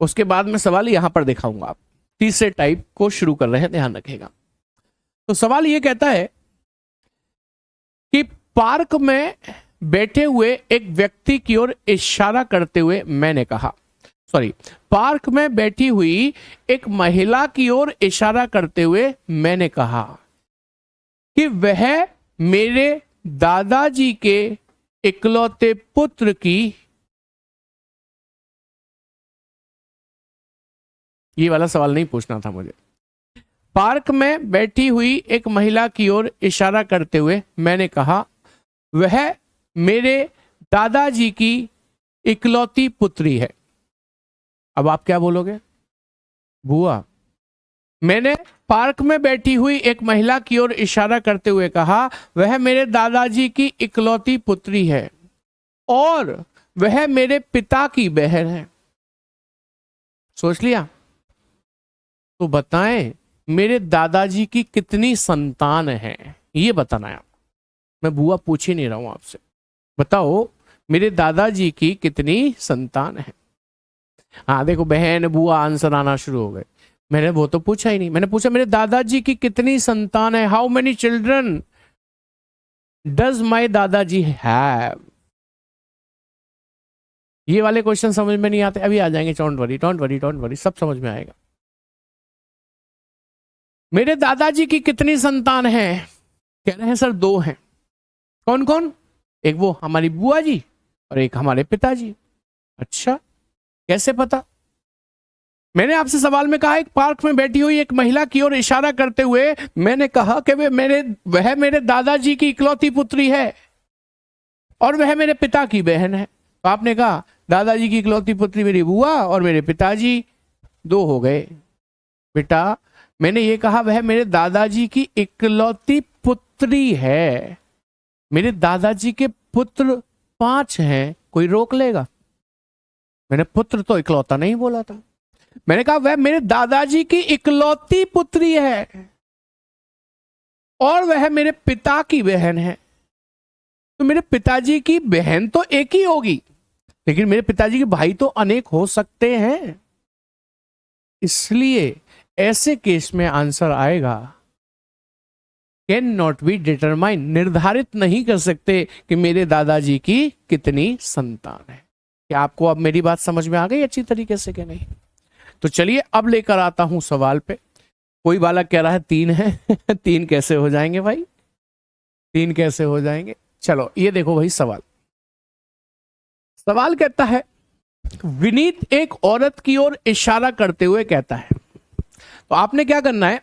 उसके बाद में सवाल यहां पर दिखाऊंगा। आप तीसरे टाइप को शुरू कर रहे हैं, ध्यान रखिएगा। तो सवाल ये कहता है कि पार्क में बैठे हुए एक व्यक्ति की ओर इशारा करते हुए मैंने कहा, सॉरी, पार्क में बैठी हुई एक महिला की ओर इशारा करते हुए मैंने कहा कि वह मेरे दादाजी के इकलौते पुत्र की, ये वाला सवाल नहीं पूछना था मुझे। पार्क में बैठी हुई एक महिला की ओर इशारा करते हुए मैंने कहा वह मेरे दादाजी की इकलौती पुत्री है। अब आप क्या बोलोगे? बुआ। मैंने पार्क में बैठी हुई एक महिला की ओर इशारा करते हुए कहा वह मेरे दादाजी की इकलौती पुत्री है और वह मेरे पिता की बहन है। सोच लिया? तो बताएं मेरे दादाजी की कितनी संतान है, ये बताना है। मैं बुआ पूछ ही नहीं रहा हूं आपसे। बताओ मेरे दादाजी की कितनी संतान है? हाँ देखो बहन बुआ आंसर आना शुरू हो गए। मैंने वो तो पूछा ही नहीं, मैंने पूछा मेरे दादाजी की कितनी संतान है, हाउ मेनी चिल्ड्रन डज माई दादाजी हैव। ये वाले क्वेश्चन समझ में नहीं आते, अभी आ जाएंगे, don't worry don't worry don't worry, सब समझ में आएगा। मेरे दादाजी की कितनी संतान है? कह रहे हैं सर 2 हैं। कौन कौन? एक वो हमारी बुआ जी और एक हमारे पिताजी। अच्छा कैसे पता? मैंने आपसे सवाल में कहा एक पार्क में बैठी हुई एक महिला की ओर इशारा करते हुए मैंने कहा कि वह मेरे दादाजी की इकलौती पुत्री है और वह मेरे पिता की बहन है। तो आपने कहा दादाजी की इकलौती पुत्री मेरी बुआ और मेरे पिताजी, 2 हो गए। बेटा मैंने ये कहा वह मेरे दादाजी की इकलौती पुत्री है, मेरे दादाजी के पुत्र 5 हैं, कोई रोक लेगा? मैंने पुत्र तो इकलौता नहीं बोला था, मैंने कहा वह मेरे दादाजी की इकलौती पुत्री है और वह मेरे पिता की बहन है। तो मेरे पिताजी की बहन तो एक ही होगी, लेकिन मेरे पिताजी के भाई तो अनेक हो सकते हैं। इसलिए ऐसे केस में आंसर आएगा कैन नॉट बी डिटरमाइन, निर्धारित नहीं कर सकते कि मेरे दादाजी की कितनी संतान है। क्या आपको अब मेरी बात समझ में आ गई अच्छी तरीके से कि नहीं? तो चलिए अब लेकर आता हूं सवाल पे। कोई बालक कह रहा है 3 है 3 कैसे हो जाएंगे भाई, 3 कैसे हो जाएंगे? चलो ये देखो भाई सवाल कहता है विनीत एक औरत की ओर इशारा करते हुए कहता है। तो आपने क्या करना है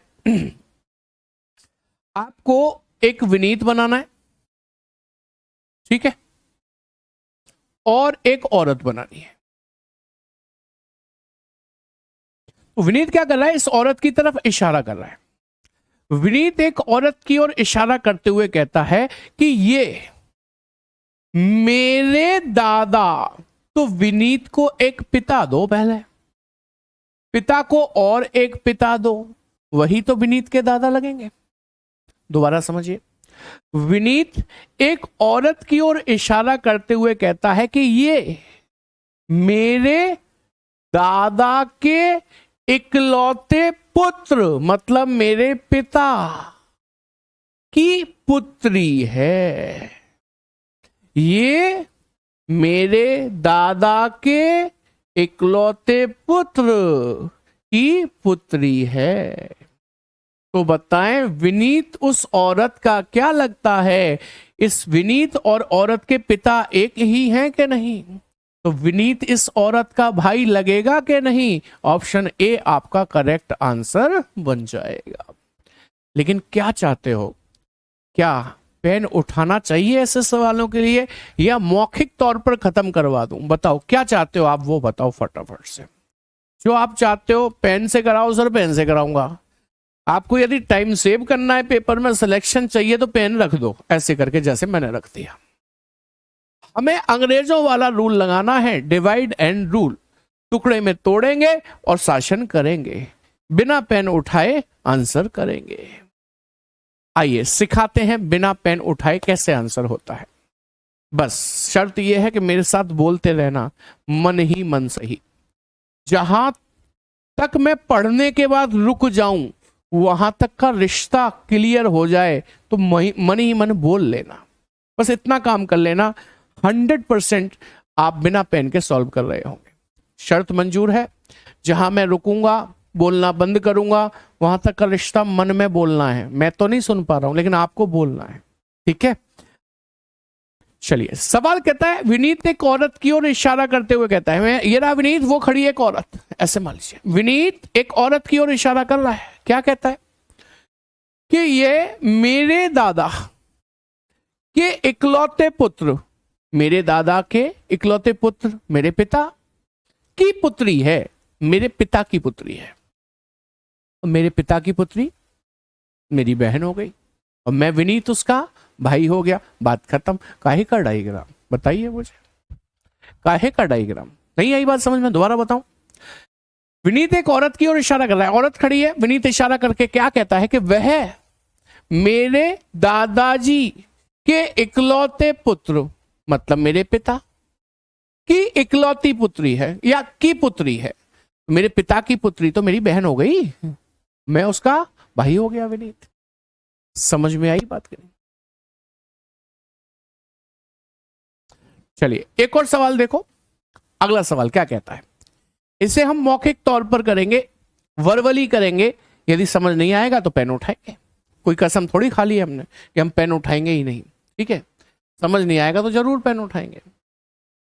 आपको एक विनीत बनाना है, ठीक है, और एक औरत बनानी है। विनीत क्या कर रहा है? इस औरत की तरफ इशारा कर रहा है। विनीत एक औरत की ओर इशारा करते हुए कहता है कि ये मेरे दादा, तो विनीत को एक पिता दो, पहले पिता को और एक पिता दो, वही तो विनीत के दादा लगेंगे। दोबारा समझिए, विनीत एक औरत की ओर इशारा करते हुए कहता है कि ये मेरे दादा के इकलौते पुत्र, मतलब मेरे पिता की पुत्री है। ये मेरे दादा के इकलौते पुत्र की पुत्री है। तो बताएं विनीत उस औरत का क्या लगता है? इस विनीत और औरत के पिता एक ही हैं कि नहीं? तो विनीत इस औरत का भाई लगेगा कि नहीं? ऑप्शन ए आपका करेक्ट आंसर बन जाएगा। लेकिन क्या चाहते हो? क्या पेन उठाना चाहिए ऐसे सवालों के लिए या मौखिक तौर पर खत्म करवा दूं? बताओ क्या चाहते हो आप, वो बताओ फटाफट से। जो आप चाहते हो पेन से कराओ सर, पेन से कराऊंगा। आपको यदि टाइम सेव करना है, पेपर में सिलेक्शन चाहिए, तो पेन रख दो ऐसे करके जैसे मैंने रख दिया। हमें अंग्रेजों वाला रूल लगाना है, डिवाइड एंड रूल। टुकड़े में तोड़ेंगे और शासन करेंगे, बिना पेन उठाए आंसर करेंगे। आइए सिखाते हैं बिना पेन उठाए कैसे आंसर होता है। बस शर्त यह है कि मेरे साथ बोलते रहना, मन ही मन सही। जहां तक मैं पढ़ने के बाद रुक जाऊं वहां तक का रिश्ता क्लियर हो जाए तो मन ही मन बोल लेना। बस इतना काम कर लेना, 100% आप बिना पेन के सॉल्व कर रहे होंगे। शर्त मंजूर है? जहां मैं रुकूंगा, बोलना बंद करूंगा, वहां तक का रिश्ता मन में बोलना है। मैं तो नहीं सुन पा रहा हूं लेकिन आपको बोलना है, ठीक है? चलिए सवाल कहता है विनीत एक औरत की ओर इशारा करते हुए कहता है, मैं ये रहा विनीत, वो खड़ी है एक औरत, ऐसे मान लीजिए विनीत एक औरत की ओर इशारा कर रहा है। क्या कहता है? कि ये मेरे दादा के इकलौते पुत्र, मेरे दादा के इकलौते पुत्र मेरे पिता की पुत्री है, मेरे पिता की पुत्री है। मेरे पिता की पुत्री मेरी बहन हो गई और मैं विनीत उसका भाई हो गया। बात खत्म। काहे का डायग्राम? बताइए मुझे, काहे का डायग्राम? नहीं आई बात समझ में? दोबारा बताऊं। विनीत एक औरत की ओर इशारा कर रहा है, औरत खड़ी है, विनीत इशारा करके क्या कहता है कि वह मेरे दादाजी के इकलौते पुत्र मतलब मेरे पिता की इकलौती पुत्री है या की पुत्री है। मेरे पिता की पुत्री तो मेरी बहन हो गई, मैं उसका भाई हो गया विनीत। समझ में आई बात करें। चलिए एक और सवाल देखो, अगला सवाल क्या कहता है। इसे हम मौखिक तौर पर करेंगे, वर्बली करेंगे। यदि समझ नहीं आएगा तो पेन उठाएंगे, कोई कसम थोड़ी खा ली हमने कि हम पेन उठाएंगे ही नहीं, ठीक है। समझ नहीं आएगा तो जरूर पेन उठाएंगे।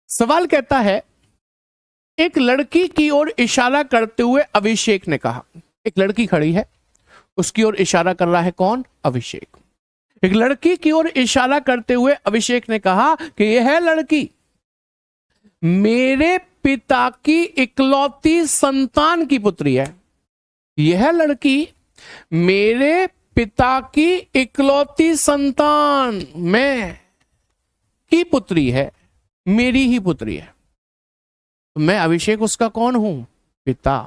सवाल कहता है, एक लड़की की ओर इशारा करते हुए अभिषेक ने कहा। एक लड़की खड़ी है, उसकी ओर इशारा कर रहा है कौन? अभिषेक। एक लड़की की ओर इशारा करते हुए अभिषेक ने कहा कि यह लड़की मेरे पिता की इकलौती संतान की पुत्री है। यह लड़की मेरे पिता की इकलौती संतान में की पुत्री है, मेरी ही पुत्री है। तो मैं अभिषेक उसका कौन हूं? पिता।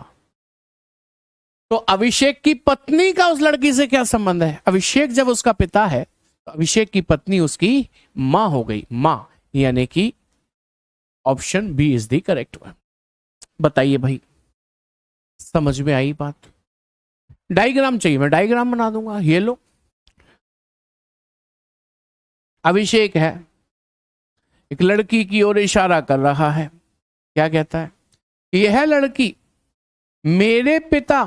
तो अभिषेक की पत्नी का उस लड़की से क्या संबंध है? अभिषेक जब उसका पिता है तो अभिषेक की पत्नी उसकी मां हो गई, मां, यानी कि option B is the correct one. बताइए भाई, समझ में आई बात? डायग्राम चाहिए, मैं डायग्राम बना दूंगा। ये लो, अभिषेक है, एक लड़की की ओर इशारा कर रहा है, क्या कहता है? यह लड़की मेरे पिता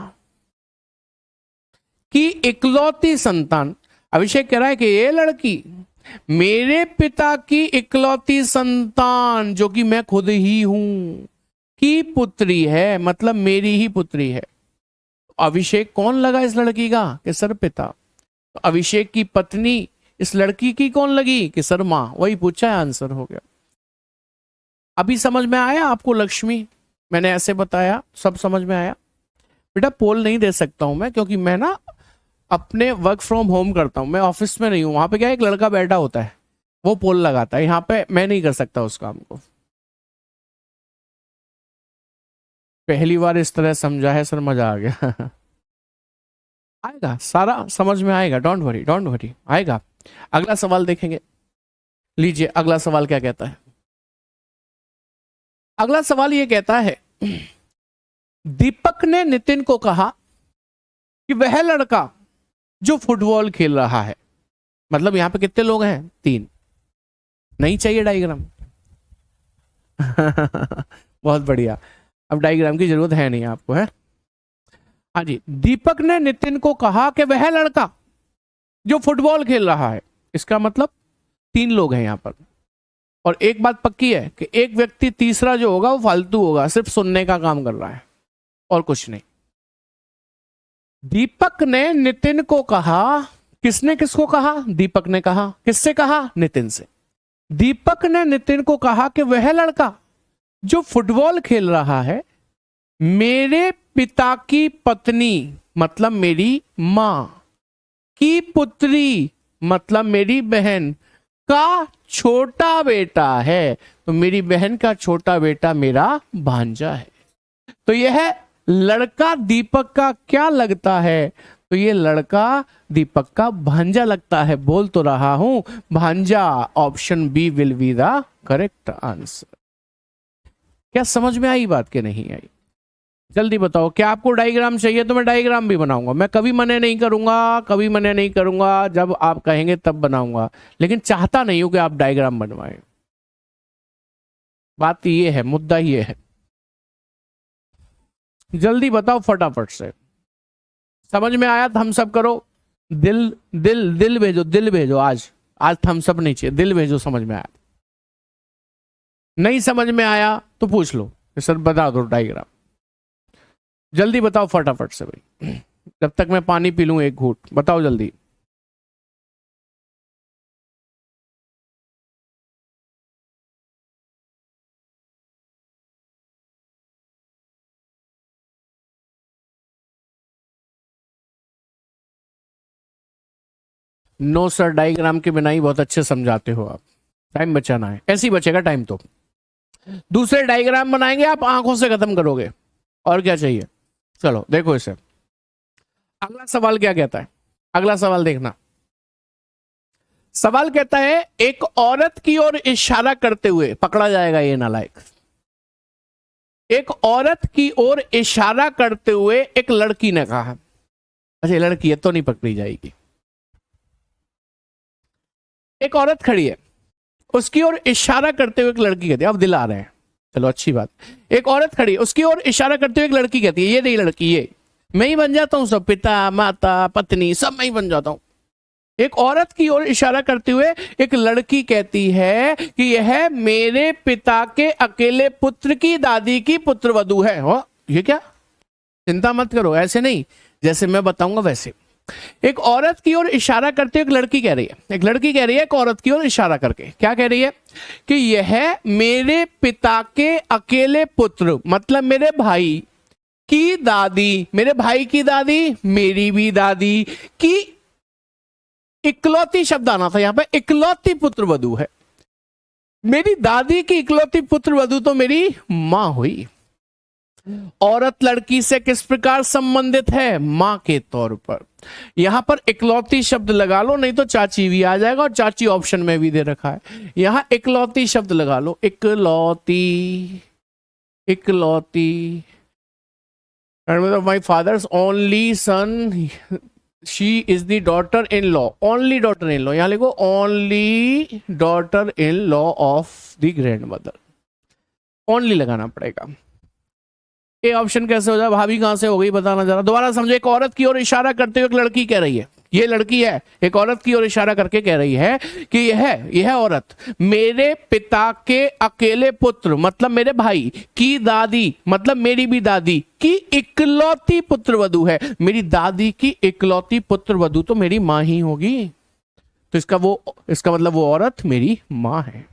की इकलौती संतान। अभिषेक कह रहा है कि यह लड़की मेरे पिता की इकलौती संतान, जो कि मैं खुद ही हूं, की पुत्री है, मतलब मेरी ही पुत्री है। अभिषेक कौन लगा इस लड़की का? कि सर पिता। तो अभिषेक की पत्नी इस लड़की की कौन लगी? कि सर मां। वही पूछा है, आंसर हो गया। अभी समझ में आया आपको लक्ष्मी? मैंने ऐसे बताया, सब समझ में आया? बेटा पोल नहीं दे सकता हूं मैं, क्योंकि मैं ना अपने वर्क फ्रॉम होम करता हूं, मैं ऑफिस में नहीं हूं। वहां पे क्या एक लड़का बैठा होता है, वो पोल लगाता है। यहाँ पे मैं नहीं कर सकता उस काम को। पहली बार इस तरह समझा है सर, मजा आ गया। आएगा, सारा समझ में आएगा, डोंट वरी, डोंट वरी, आएगा। अगला सवाल देखेंगे। लीजिए अगला सवाल क्या कहता है। अगला सवाल ये कहता है, दीपक ने नितिन को कहा कि वह लड़का जो फुटबॉल खेल रहा है, मतलब यहां पे कितने लोग हैं? 3। नहीं चाहिए डायग्राम? बहुत बढ़िया, अब डायग्राम की जरूरत है नहीं आपको, है? हाँ जी। दीपक ने नितिन को कहा कि वह लड़का जो फुटबॉल खेल रहा है, इसका मतलब 3 लोग हैं यहां पर। और एक बात पक्की है कि एक व्यक्ति तीसरा जो होगा वो फालतू होगा, सिर्फ सुनने का काम कर रहा है और कुछ नहीं। दीपक ने नितिन को कहा, किसने किसको कहा? दीपक ने कहा। किससे कहा? नितिन से। दीपक ने नितिन को कहा कि वह लड़का जो फुटबॉल खेल रहा है मेरे पिता की पत्नी, मतलब मेरी मां की पुत्री, मतलब मेरी बहन का छोटा बेटा है। तो मेरी बहन का छोटा बेटा मेरा भांजा है। तो यह लड़का दीपक का क्या लगता है? तो ये लड़का दीपक का भांजा लगता है। बोल तो रहा हूं भांजा। Option B will be the correct answer. क्या समझ में आई बात के नहीं आई? जल्दी बताओ। क्या आपको डायग्राम चाहिए तो मैं डायग्राम भी बनाऊंगा। मैं कभी मना नहीं करूंगा, कभी मना नहीं करूंगा, जब आप कहेंगे तब बनाऊंगा। लेकिन चाहता नहीं हूं कि आप डायग्राम बनवाएं। बात ये है, मुद्दा ये है। जल्दी बताओ फटाफट से। समझ में आया? थम्स अप करो। दिल दिल दिल भेजो, दिल भेजो। आज थम्स अप नहीं चाहिए, दिल भेजो। समझ में आया? नहीं समझ में आया तो पूछ लो, सर बता दो डायग्राम। जल्दी बताओ फटाफट से भाई, जब तक मैं पानी पी लूं एक घूंट। बताओ जल्दी। नो सर, डायग्राम के बिना ही बहुत अच्छे समझाते हो आप। टाइम बचाना है, ऐसे ही बचेगा टाइम। तो दूसरे डायग्राम बनाएंगे, आप आंखों से खत्म करोगे। और क्या चाहिए? चलो देखो इसे। अगला सवाल क्या कहता है? अगला सवाल देखना। सवाल कहता है एक औरत की ओर इशारा करते हुए, पकड़ा जाएगा ये नालायक, एक औरत की ओर इशारा करते हुए एक लड़की ने कहा, अच्छा लड़की है तो नहीं पकड़ी जाएगी। एक औरत खड़ी है, उसकी ओर इशारा करते हुए एक लड़की कहती है, अब दिल आ रहे हैं, चलो अच्छी बात। एक औरत खड़ी है, उसकी ओर इशारा करते हुए एक लड़की कहती है, ये नहीं लड़की, ये मैं ही बन जाता हूं सब, पिता माता पत्नी सब मैं ही बन जाता हूं। एक औरत की ओर इशारा करते हुए एक लड़की कहती है कि यह मेरे पिता के अकेले पुत्र की दादी की पुत्रवधू है। हो ये क्या, चिंता मत करो, ऐसे नहीं, जैसे मैं बताऊंगा वैसे। एक औरत की ओर इशारा करते हुए एक लड़की कह रही है, एक लड़की कह रही है एक औरत की ओर इशारा करके, क्या कह रही है कि यह मेरे पिता के अकेले पुत्र मतलब मेरे भाई की दादी, मेरे भाई की दादी मेरी भी दादी की इकलौती शब्द आना था यहां पे, इकलौती पुत्रवधू है। मेरी दादी की इकलौती पुत्रवधू तो मेरी मां हुई। औरत लड़की से किस प्रकार संबंधित है, मां के तौर पर। यहां पर इकलौती शब्द लगा लो, नहीं तो चाची भी आ जाएगा, और चाची ऑप्शन में भी दे रखा है। यहां इकलौती शब्द लगा लो, इकलौती, इकलौती। My father's only son, she is the daughter in law, only daughter in law, यहां लिखो only daughter in law of the grand mother, only लगाना पड़ेगा। ये ऑप्शन कैसे हो जाए, भाभी कहां से हो गई बताना जरा, दोबारा समझो। एक औरत की ओर इशारा करते हुए एक लड़की कह रही है, ये लड़की है, एक औरत की ओर इशारा करके कह रही है कि यह औरत मेरे पिता के अकेले पुत्र मतलब मेरे भाई की दादी मतलब मेरी भी दादी की इकलौती पुत्रवधू है। मेरी दादी की इकलौती पुत्रवधू तो मेरी मां ही होगी, तो इसका मतलब वो औरत मेरी मां है।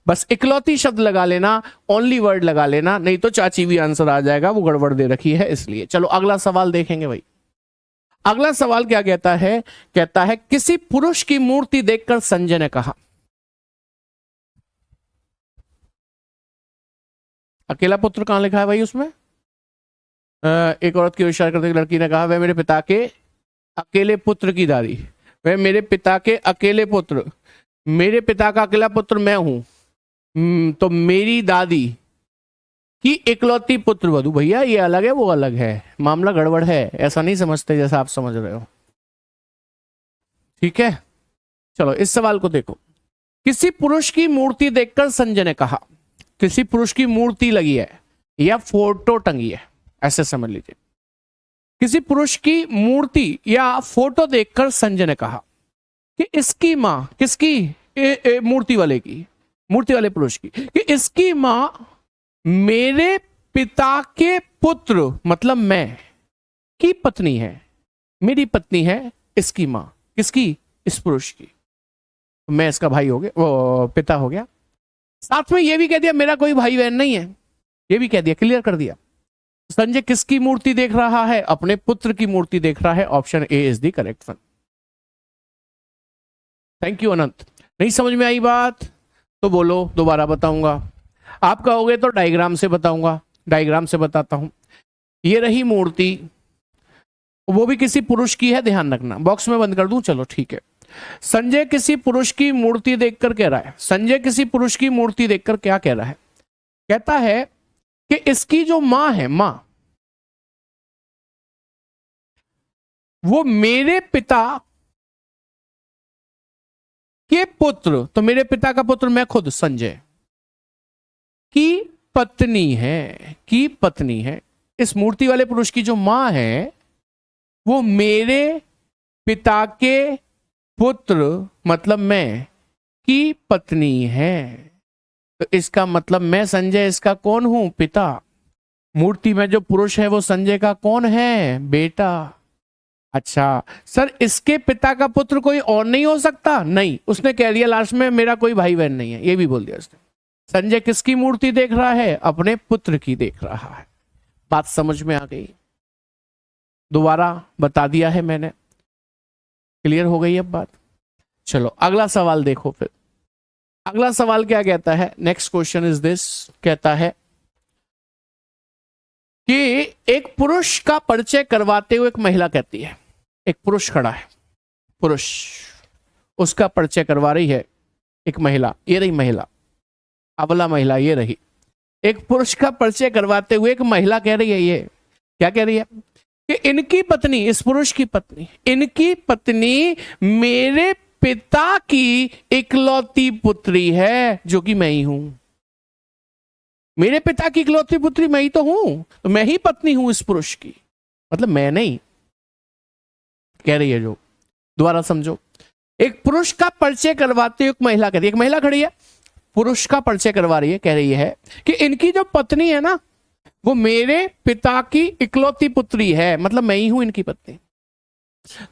बस इकलौती शब्द लगा लेना, ओनली वर्ड लगा लेना, नहीं तो चाची भी आंसर आ जाएगा, वो गड़बड़ दे रखी है इसलिए। चलो अगला सवाल देखेंगे भाई। अगला सवाल क्या कहता है, कहता है किसी पुरुष की मूर्ति देखकर संजय ने कहा, अकेला पुत्र कहां लिखा है भाई उसमें, एक औरत की ओर इशारा करते लड़की ने कहा वह मेरे पिता के अकेले पुत्र की दादी, वह मेरे पिता के अकेले पुत्र, मेरे पिता का अकेला पुत्र मैं हूं, तो मेरी दादी की इकलौती पुत्र वधू। भैया ये अलग है वो अलग है, मामला गड़बड़ है, ऐसा नहीं समझते जैसा आप समझ रहे हो, ठीक है। चलो इस सवाल को देखो, किसी पुरुष की मूर्ति देखकर संजय ने कहा, किसी पुरुष की मूर्ति लगी है या फोटो टंगी है, ऐसे समझ लीजिए। किसी पुरुष की मूर्ति या फोटो देखकर संजय ने कहा कि इसकी मां, किसकी, मूर्ति वाले की, मूर्ति वाले पुरुष की, कि इसकी मां मेरे पिता के पुत्र मतलब मैं की पत्नी है, मेरी पत्नी है इसकी मां, किसकी, इस पुरुष की, मैं इसका भाई हो गया, वो पिता हो गया। साथ में ये भी कह दिया मेरा कोई भाई बहन नहीं है, ये भी कह दिया, क्लियर कर दिया। संजय किसकी मूर्ति देख रहा है, अपने पुत्र की मूर्ति देख रहा है, option A is the correct one. Thank you Anant. नहीं समझ में आई बात तो बोलो, दोबारा बताऊंगा, आप कहोगे तो डायग्राम से बताऊंगा, डायग्राम से बताता हूं। ये रही मूर्ति, वो भी किसी पुरुष की है, ध्यान रखना, बॉक्स में बंद कर दूं, चलो ठीक है। संजय किसी पुरुष की मूर्ति देखकर कह रहा है, संजय किसी पुरुष की मूर्ति देखकर क्या कह रहा है, कहता है कि इसकी जो मां है, मां वो मेरे पिता के पुत्र, तो मेरे पिता का पुत्र मैं खुद संजय की पत्नी है, की पत्नी है। इस मूर्ति वाले पुरुष की जो मां है वो मेरे पिता के पुत्र मतलब मैं की पत्नी है, तो इसका मतलब मैं संजय इसका कौन हूं, पिता। मूर्ति में जो पुरुष है वो संजय का कौन है, बेटा। अच्छा सर इसके पिता का पुत्र कोई और नहीं हो सकता, नहीं, उसने कह दिया लास्ट में मेरा कोई भाई बहन नहीं है, ये भी बोल दिया उसने। संजय किसकी मूर्ति देख रहा है, अपने पुत्र की देख रहा है। बात समझ में आ गई, दोबारा बता दिया है मैंने, क्लियर हो गई अब बात। चलो अगला सवाल देखो फिर। अगला सवाल क्या कहता है, नेक्स्ट क्वेश्चन इज दिस, कहता है कि एक पुरुष का परिचय करवाते हुए एक महिला कहती है, एक पुरुष खड़ा है, पुरुष, उसका परिचय करवा रही है एक महिला। ये रही महिला, अबला महिला ये रही। एक पुरुष का परिचय करवाते हुए एक महिला कह रही है, ये क्या कह रही है कि इनकी पत्नी, इस पुरुष की पत्नी, इनकी पत्नी मेरे पिता की इकलौती पुत्री है, जो कि मैं ही हूं। मेरे पिता की इकलौती पुत्री मैं ही तो हूं, तो मैं ही पत्नी हूं इस पुरुष की, मतलब मैं नहीं, कह रही है जो। दोबारा समझो, एक पुरुष का परिचय करवाते हुए एक महिला कह रही है, एक महिला खड़ी है, पुरुष का परिचय करवा रही है, कह रही है कि इनकी जो पत्नी है ना, वो मेरे पिता की इकलौती पुत्री है, मतलब मैं ही हूं इनकी पत्नी।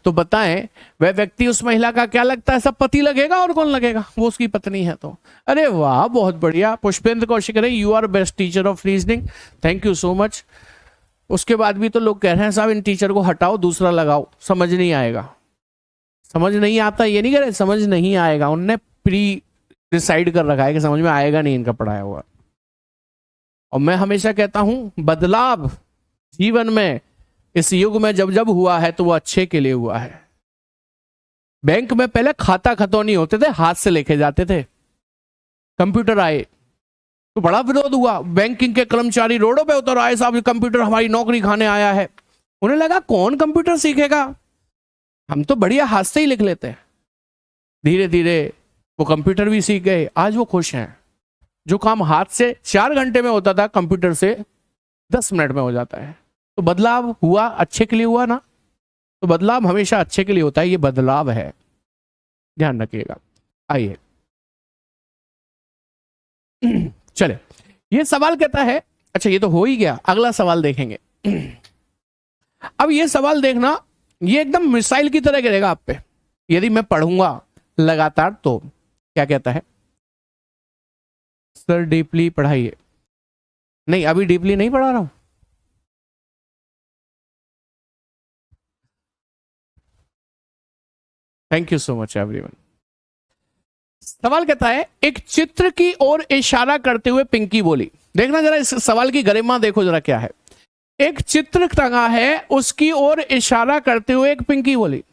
तो बताएं, वह व्यक्ति उस महिला का क्या लगता है? सब पति लगेगा, और कौन लगेगा? वो उसकी पत्नी है तो। अरे वाह, बहुत बढ़िया। Pushpendra Kaushik, you are best teacher of reasoning, thank you so much. उसके बाद भी तो लोग कह रहे हैं साहब इन टीचर को हटाओ, दूसरा लगाओ, समझ नहीं आएगा। समझ नहीं आता ये नहीं कह रहे, समझ नहीं आएगा, उनने प्री डिसाइड कर रखा है कि समझ में आएगा नहीं इनका पढ़ाया हुआ। और मैं हमेशा कहता हूं, बदलाव जीवन में इस युग में जब जब हुआ है तो वो अच्छे के लिए हुआ है। बैंक में पहले खाता खतौनी होते थे, हाथ से लेके जाते थे, कंप्यूटर आए तो बड़ा विरोध हुआ। बैंकिंग के कर्मचारी रोडों पे उतर आए, साहब कंप्यूटर हमारी नौकरी खाने आया है। उन्हें लगा कौन कंप्यूटर सीखेगा, हम तो बढ़िया हाथ से ही लिख लेते हैं। धीरे धीरे वो कंप्यूटर भी सीख गए, आज वो खुश हैं। जो काम हाथ से 4 घंटे में होता था, कंप्यूटर से 10 मिनट में हो जाता है। तो बदलाव हुआ, अच्छे के लिए हुआ ना। तो बदलाव हमेशा अच्छे के लिए होता है, ये बदलाव है, ध्यान रखिएगा। आइए चले, ये सवाल कहता है, अच्छा ये तो हो ही गया, अगला सवाल देखेंगे। अब ये सवाल देखना, ये एकदम मिसाइल की तरह गिरेगा आप पे यदि मैं पढ़ूंगा लगातार। तो क्या कहता है? सर डीपली पढ़ाइए। नहीं, अभी डीपली नहीं पढ़ा रहा हूं। Thank you so much everyone. सवाल कहता है, एक चित्र की ओर इशारा करते हुए पिंकी बोली। देखना जरा इस सवाल की गरिमा देखो जरा क्या है। एक चित्र टंगा है, उसकी ओर इशारा करते हुए एक पिंकी बोली।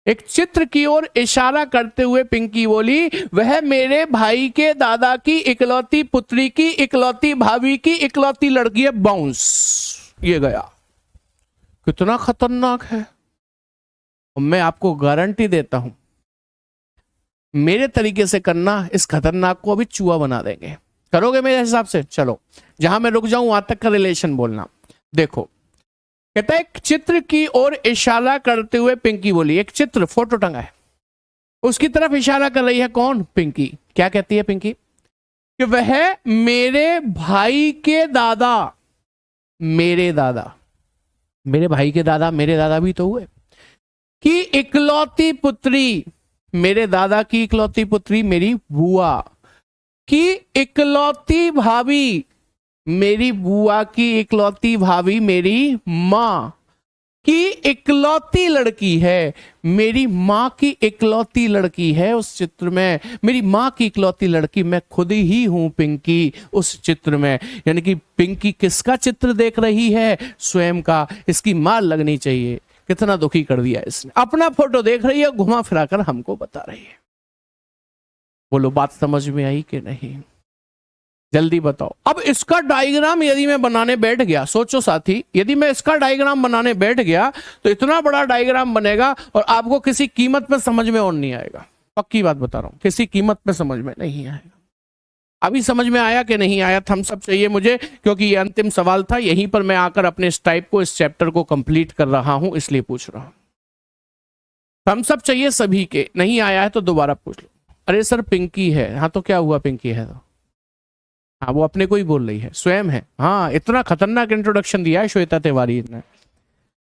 एक चित्र की ओर इशारा करते हुए पिंकी बोली, वह मेरे भाई के दादा की इकलौती पुत्री की इकलौती भाभी की इकलौती लड़की है। बाउंस, ये गया। कितना खतरनाक है। और मैं आपको गारंटी देता हूं, मेरे तरीके से करना इस खतरनाक को अभी चूहा बना देंगे। करोगे मेरे हिसाब से? चलो, जहां मैं रुक जाऊं वहां तक का रिलेशन बोलना। देखो, कहता है एक चित्र की ओर इशारा करते हुए पिंकी बोली। एक चित्र, फोटो टंगा है, उसकी तरफ इशारा कर रही है कौन? पिंकी। क्या कहती है पिंकी? कि वह मेरे भाई के दादा, मेरे दादा, मेरे भाई के दादा, मेरे दादा भी तो हुए, की इकलौती पुत्री, मेरे दादा की इकलौती पुत्री मेरी बुआ की इकलौती भाभी, मेरी बुआ की इकलौती भाभी मेरी माँ की इकलौती लड़की है। मेरी माँ की इकलौती लड़की है उस चित्र में, मेरी माँ की इकलौती लड़की मैं खुद ही हूं पिंकी उस चित्र में। यानी कि पिंकी किसका चित्र देख रही है? स्वयं का। इसकी मार लगनी चाहिए, कितना दुखी कर दिया इसने। अपना फोटो देख रही है, घुमा फिरा कर हमको बता रही है। बोलो बात समझ में आई कि नहीं? जल्दी बताओ। अब इसका डायग्राम यदि मैं बनाने बैठ गया, सोचो साथी, यदि मैं इसका डायग्राम बनाने बैठ गया तो इतना बड़ा डायग्राम बनेगा और आपको किसी कीमत पे समझ में और नहीं आएगा। पक्की बात बता रहा हूं, किसी कीमत पे समझ में नहीं आएगा। अभी समझ में आया कि नहीं आया? थम्स अप चाहिए मुझे, क्योंकि ये अंतिम सवाल था। यहीं पर मैं आकर अपने इस टाइप को, इस चैप्टर को कंप्लीट कर रहा हूं, इसलिए पूछ रहा हूं। थम्स अप चाहिए सभी के। नहीं आया है तो दोबारा पूछ लो। अरे सर पिंकी है। हाँ तो क्या हुआ, पिंकी है तो? हाँ, वो अपने को ही बोल रही है, स्वयं है। हाँ, इतना खतरनाक इंट्रोडक्शन दिया है श्वेता तिवारी ने,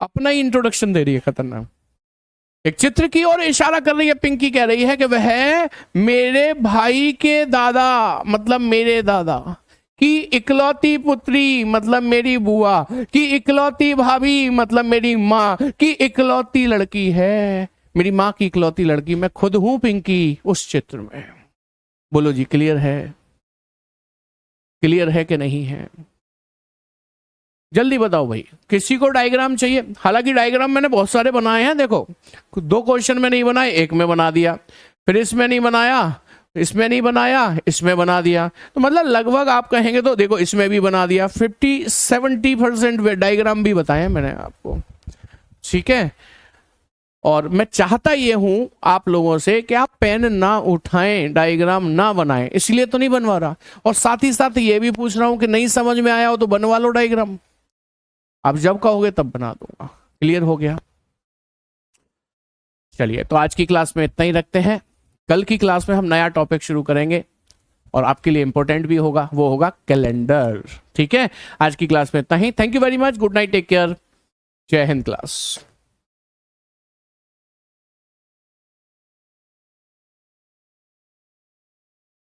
अपना ही इंट्रोडक्शन दे रही है खतरनाक। एक चित्र की ओर इशारा कर रही है पिंकी, कह रही है कि वह मेरे भाई के दादा, मतलब मेरे दादा की इकलौती पुत्री, मतलब मेरी बुआ की इकलौती भाभी, मतलब मेरी माँ की इकलौती लड़की है। मेरी माँ की इकलौती लड़की मैं खुद हूं पिंकी उस चित्र में। बोलो जी, क्लियर है? क्लियर है कि नहीं है? जल्दी बताओ भाई। किसी को डायग्राम चाहिए? हालांकि डायग्राम मैंने बहुत सारे बनाए हैं, देखो 2 क्वेश्चन में नहीं बनाए, एक में बना दिया। फिर इसमें नहीं बनाया, इसमें नहीं बनाया, इसमें बना दिया। तो मतलब लगभग आप कहेंगे तो देखो इसमें भी बना दिया, 50-70% डायग्राम भी बताए मैंने आपको, ठीक है। और मैं चाहता ये हूं आप लोगों से कि आप पेन ना उठाएं, डायग्राम ना बनाएं, इसलिए तो नहीं बनवा रहा। और साथ ही साथ ये भी पूछ रहा हूं कि नहीं समझ में आया हो तो बनवा लो डायग्राम, आप जब कहोगे तब बना दूंगा। क्लियर हो गया? चलिए, तो आज की क्लास में इतना ही रखते हैं। कल की क्लास में हम नया टॉपिक शुरू करेंगे और आपके लिए इंपॉर्टेंट भी होगा, वो होगा कैलेंडर। ठीक है, आज की क्लास में इतना ही। Thank you very much, good night, take care, जय हिंद क्लास।